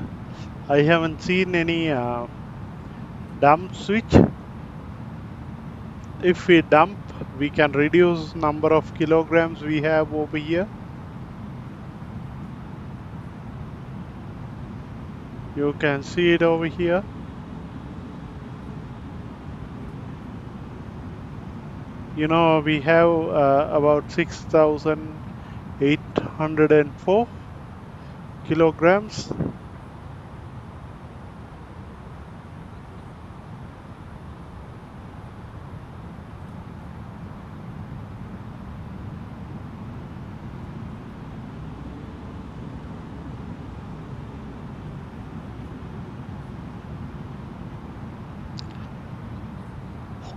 Speaker 1: haven't seen any dump switch. If we dump, we can reduce number of kilograms we have over here. You can see it over here. You know, we have about 6,804 kilograms.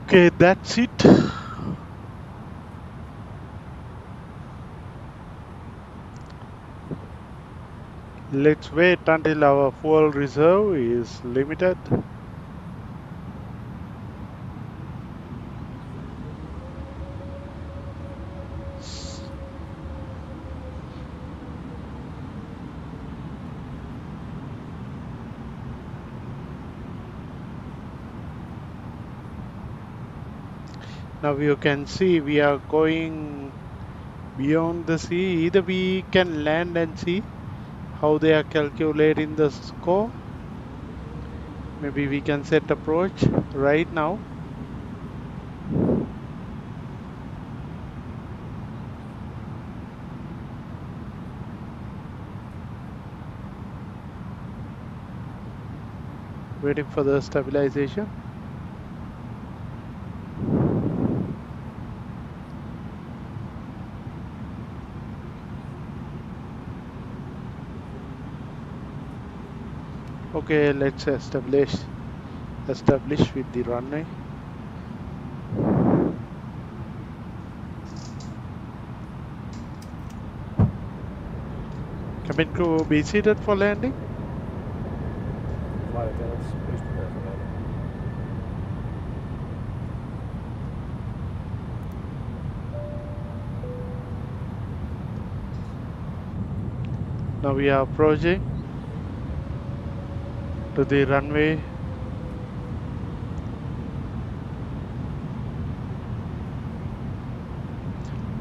Speaker 1: Okay, that's it. Let's wait until our fuel reserve is limited. Now you can see we are going beyond the sea. Either we can land and see how they are calculating the score. Maybe we can set approach right now. Waiting for the stabilization. Okay, let's establish with the runway. Cabin crew be seated for landing.
Speaker 4: Flight attendants, please prepare for landing.
Speaker 1: Now we are approaching to the runway.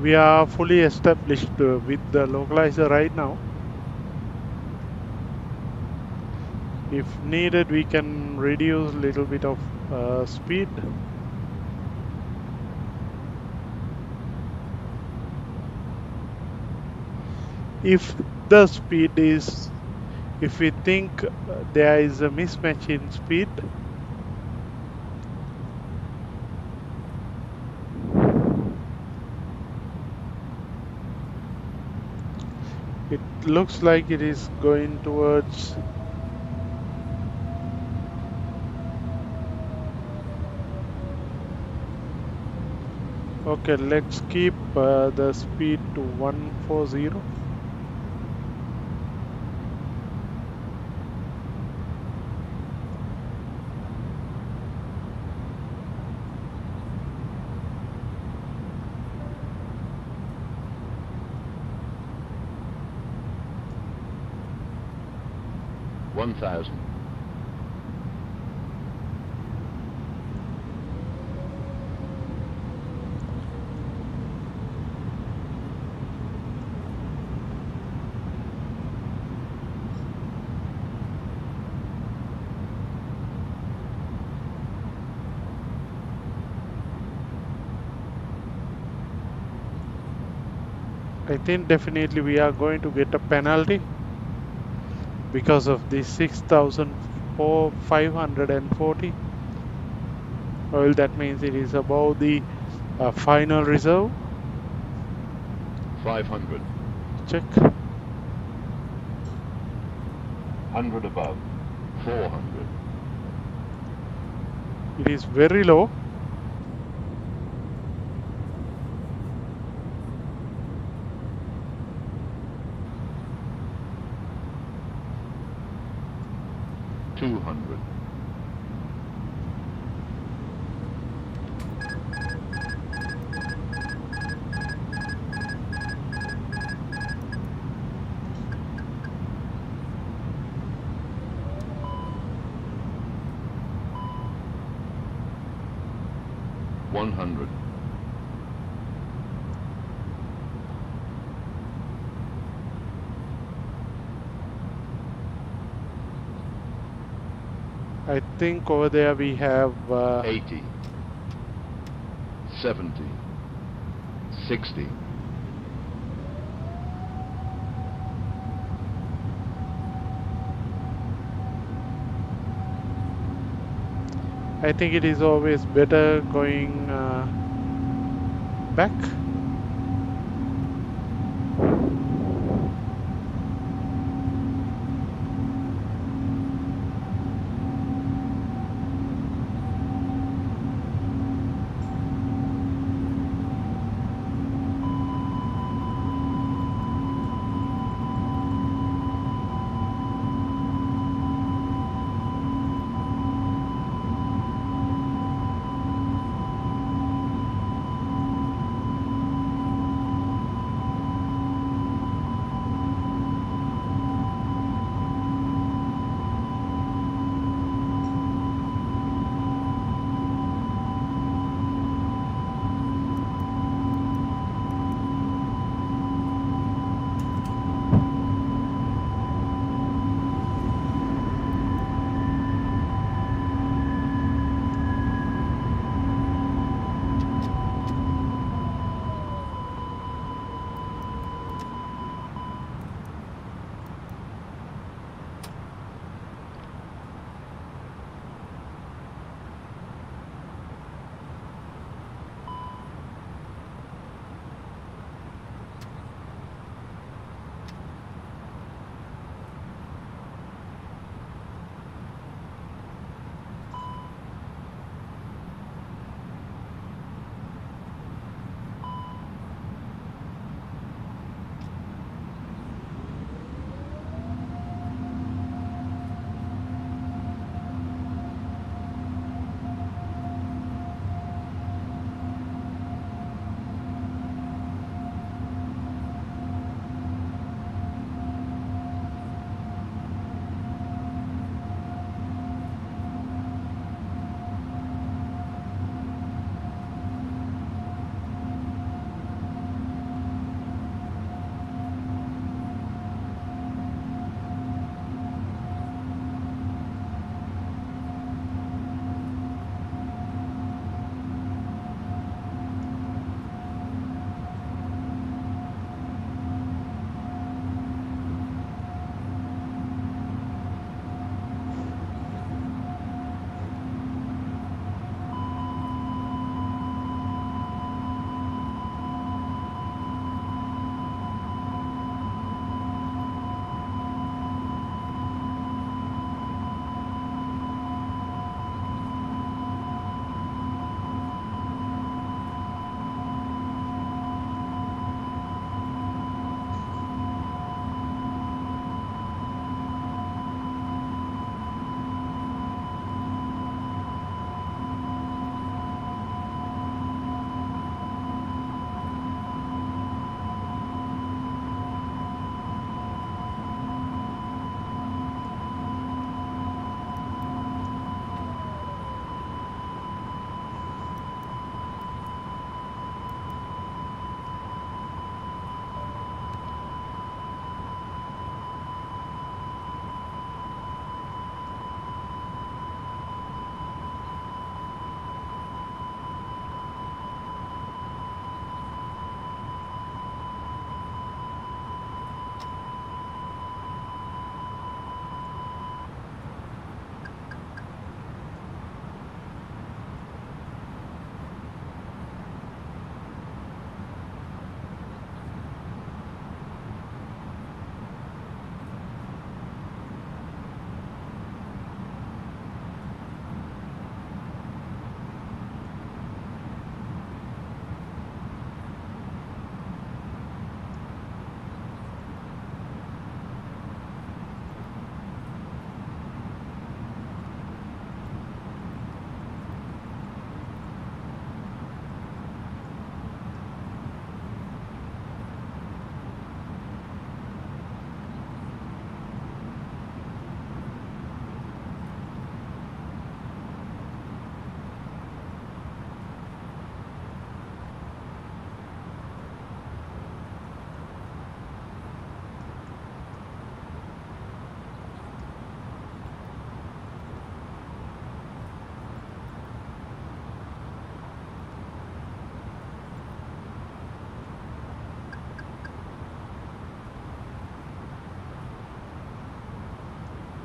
Speaker 1: We are fully established with the localizer right now. If needed, we can reduce a little bit of speed. If the speed is, if we think there is a mismatch in speed, it looks like it is going towards okay, let's keep the speed to 140.
Speaker 3: $1,000.
Speaker 1: I think definitely we are going to get a penalty because of the 6,540. Well, that means it is above the final reserve.
Speaker 3: 500.
Speaker 1: Check.
Speaker 3: 100 above. 400.
Speaker 1: It is very low.
Speaker 3: 100.
Speaker 1: I think over there we have
Speaker 3: 80, 70, 60,
Speaker 1: I think it is always better going back.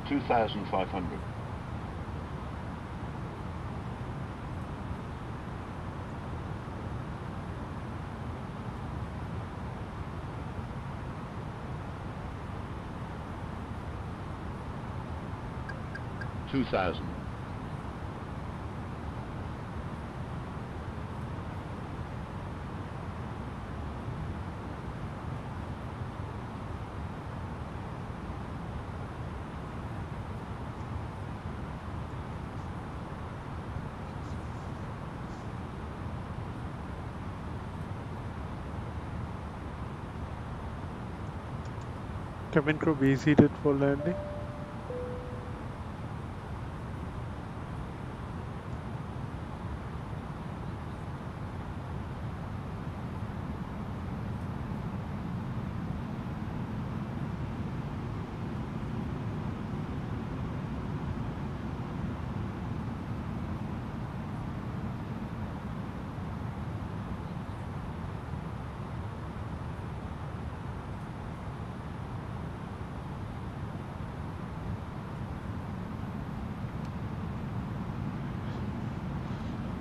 Speaker 3: 2,500. Two thousand.
Speaker 1: Cabin crew be seated for landing.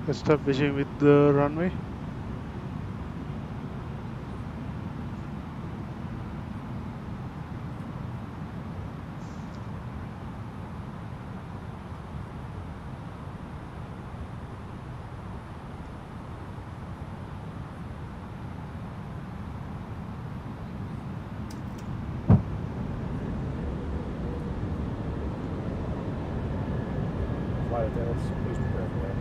Speaker 1: Establishing with the runway.
Speaker 4: Flight attendants, please prepare for landing.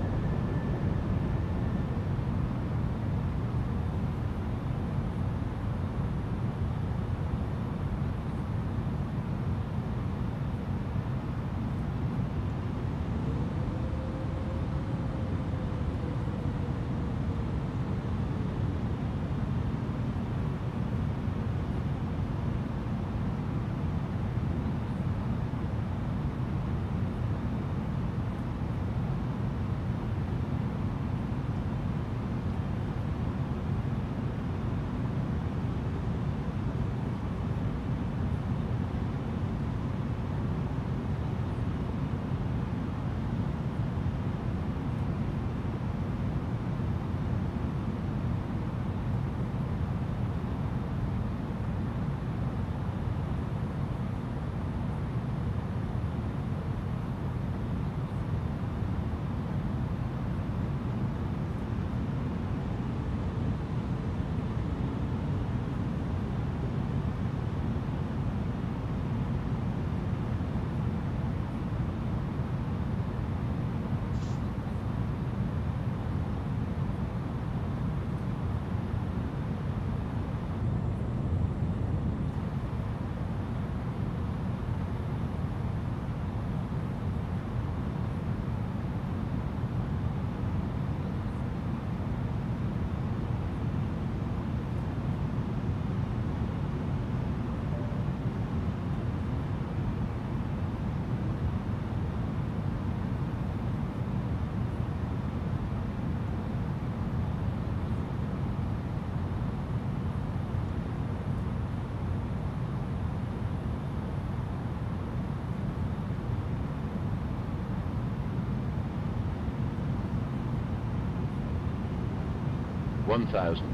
Speaker 3: One thousand.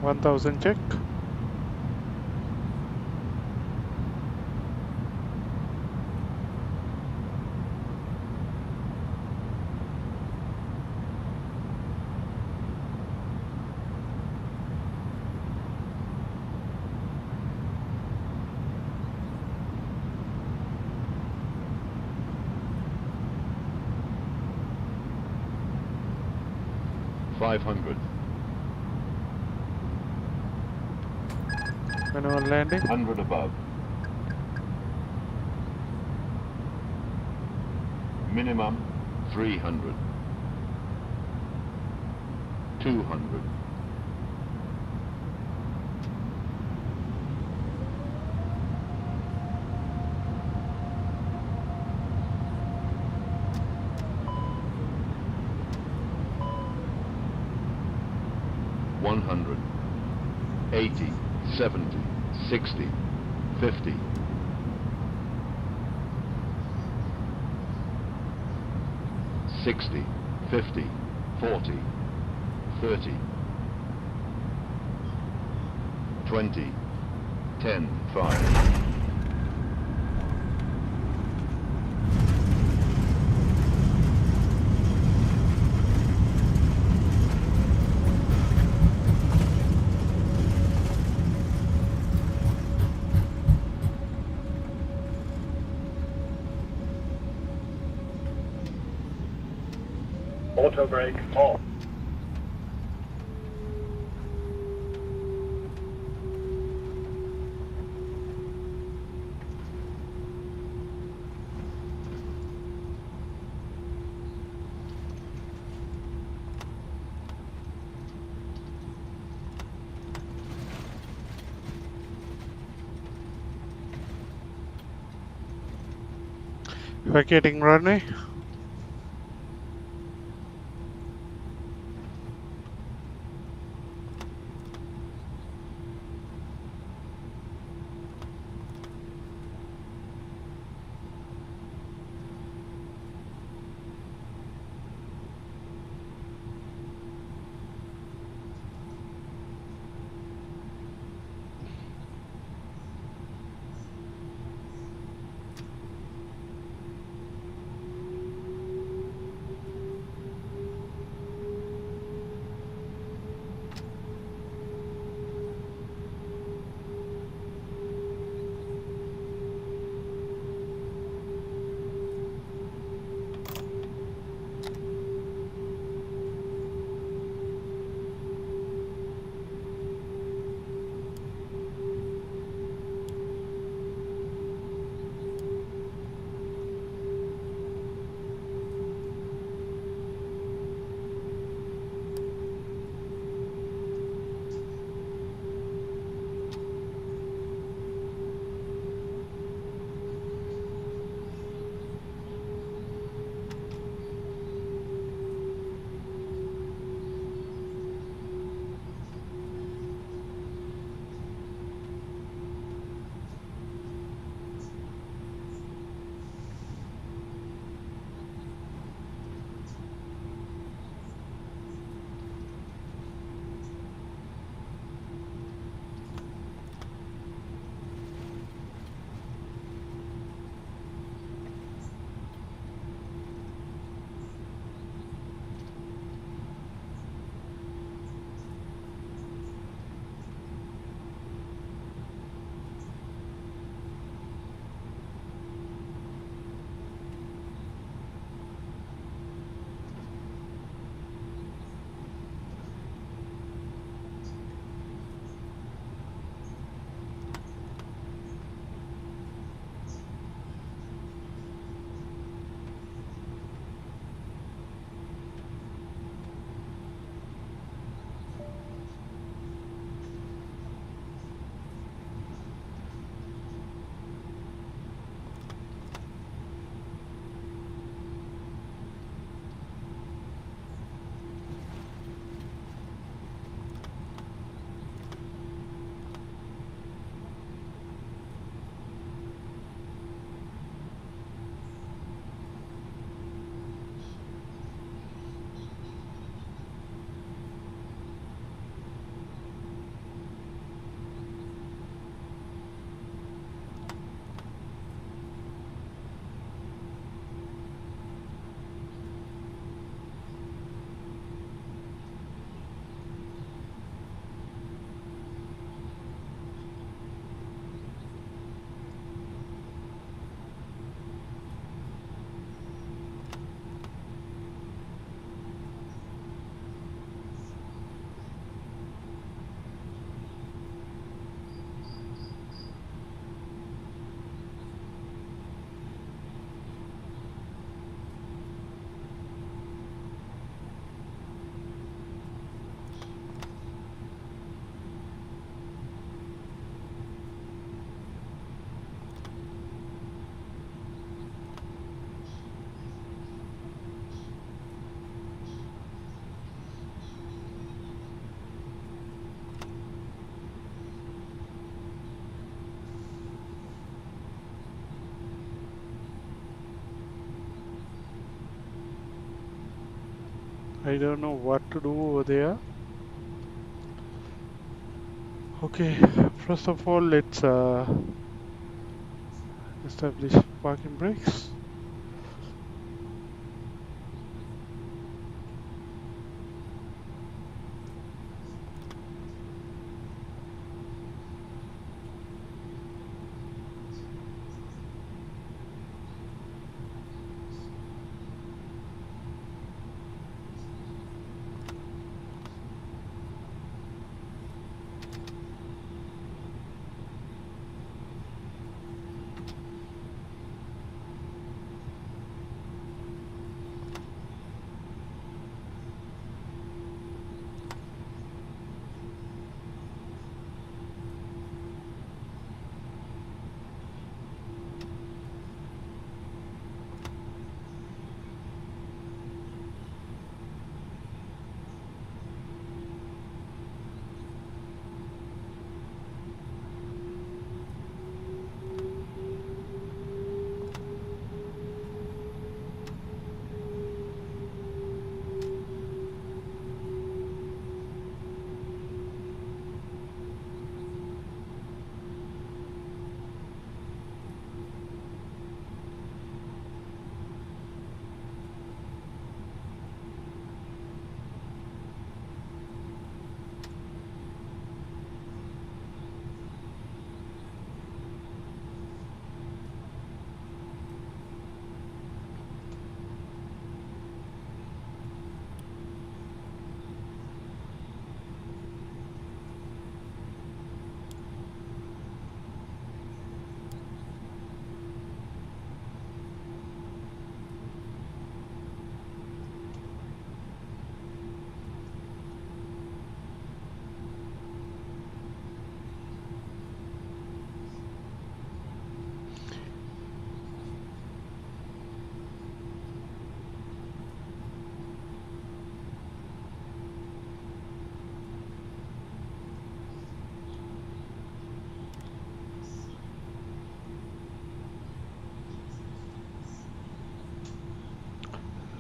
Speaker 1: One thousand check.
Speaker 3: $500.
Speaker 1: Manual landing.
Speaker 3: 100 above. Minimum 300. 200. 100, 80, 70, 60, 50, 60, 50, 40, 30, 20, 10, 5.
Speaker 4: Auto brake off.
Speaker 1: Vacating runway. I don't know what to do over there. Okay, first of all, let's establish parking brakes.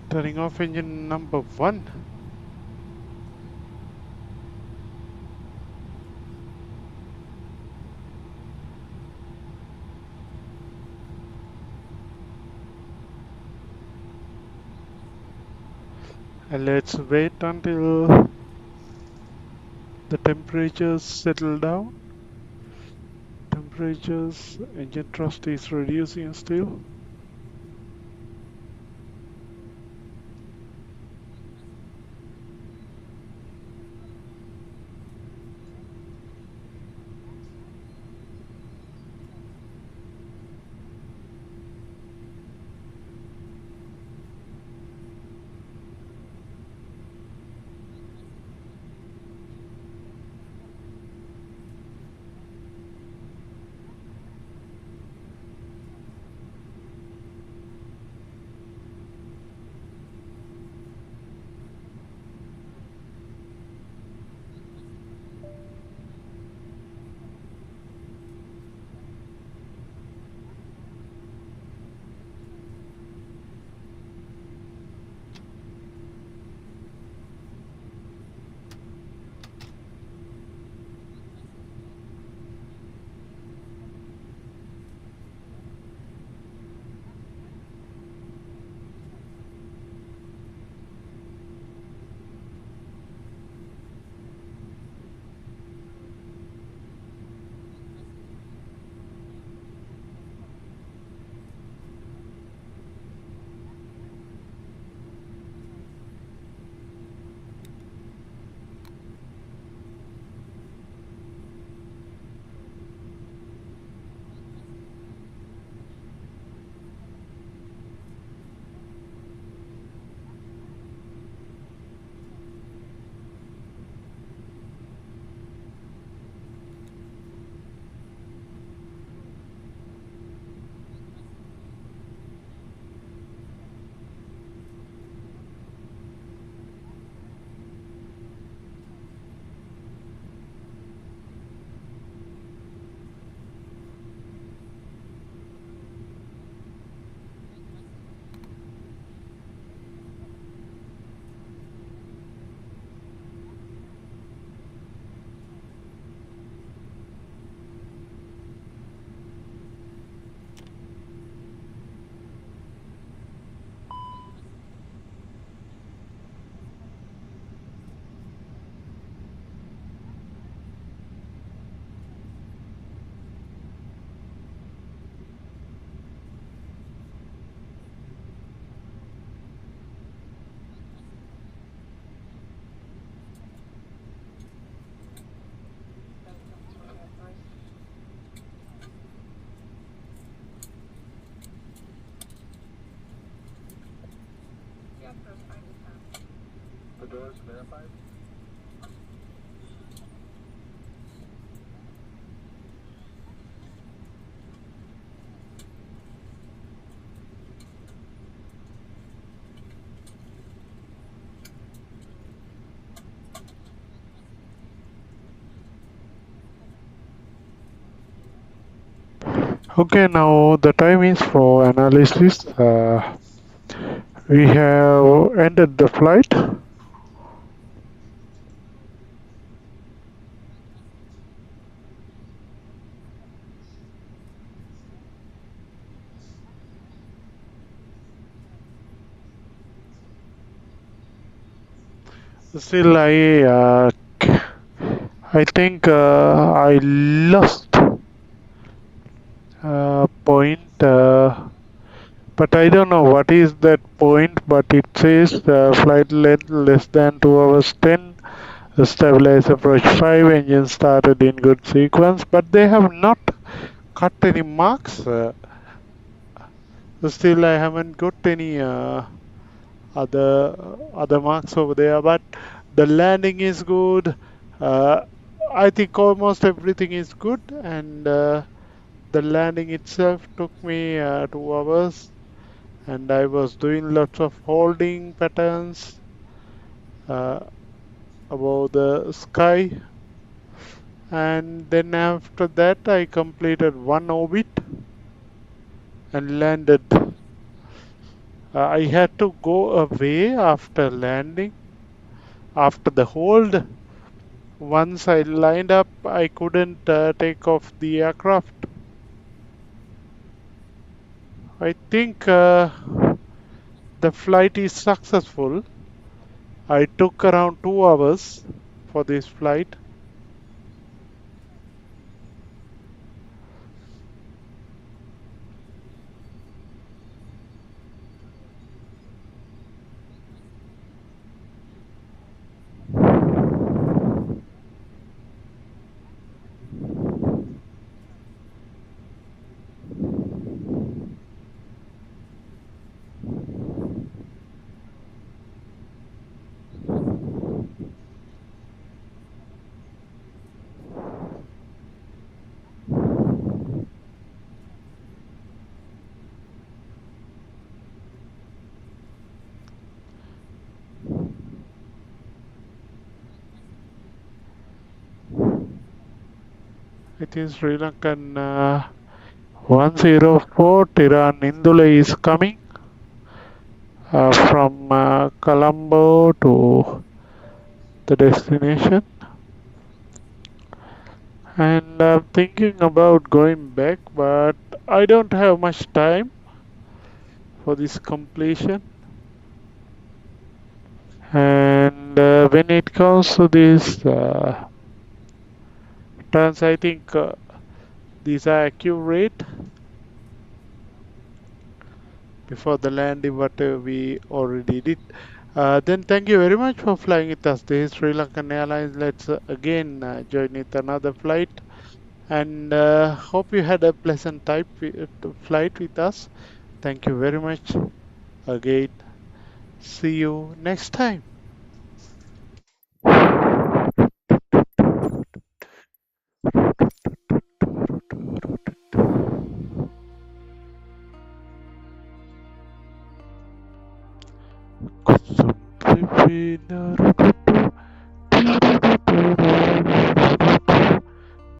Speaker 1: Turning off engine number 1. And let's wait until the temperatures settle down. Temperatures, engine thrust is reducing still.
Speaker 4: The doors verified?
Speaker 1: Okay, now the time is for analysis. We have ended the flight. Still, I think I lost point, but I don't know what is that point. But it says flight length less than 2 hours 10. The stabilizer approach 5. Engine started in good sequence, but they have not cut any marks. Still, I haven't got any other marks over there. But the landing is good. Uh, I think almost everything is good, and the landing itself took me 2 hours, and I was doing lots of holding patterns uh, above the sky, and then after that I completed one orbit and landed. I had to go away after landing, after the hold. Once I lined up, I couldn't take off the aircraft. I think the flight is successful. I took around 2 hours for this flight. It is SriLankan 104 Tiran Indule is coming from Colombo to the destination, and I'm thinking about going back, but I don't have much time for this completion. And when it comes to these turns, I think these are accurate before the landing, what we already did. Then thank you very much for flying with us. This is SriLankan Airlines. Let's again join with another flight, and hope you had a pleasant flight with us. Thank you very much again. See you next time. Kusum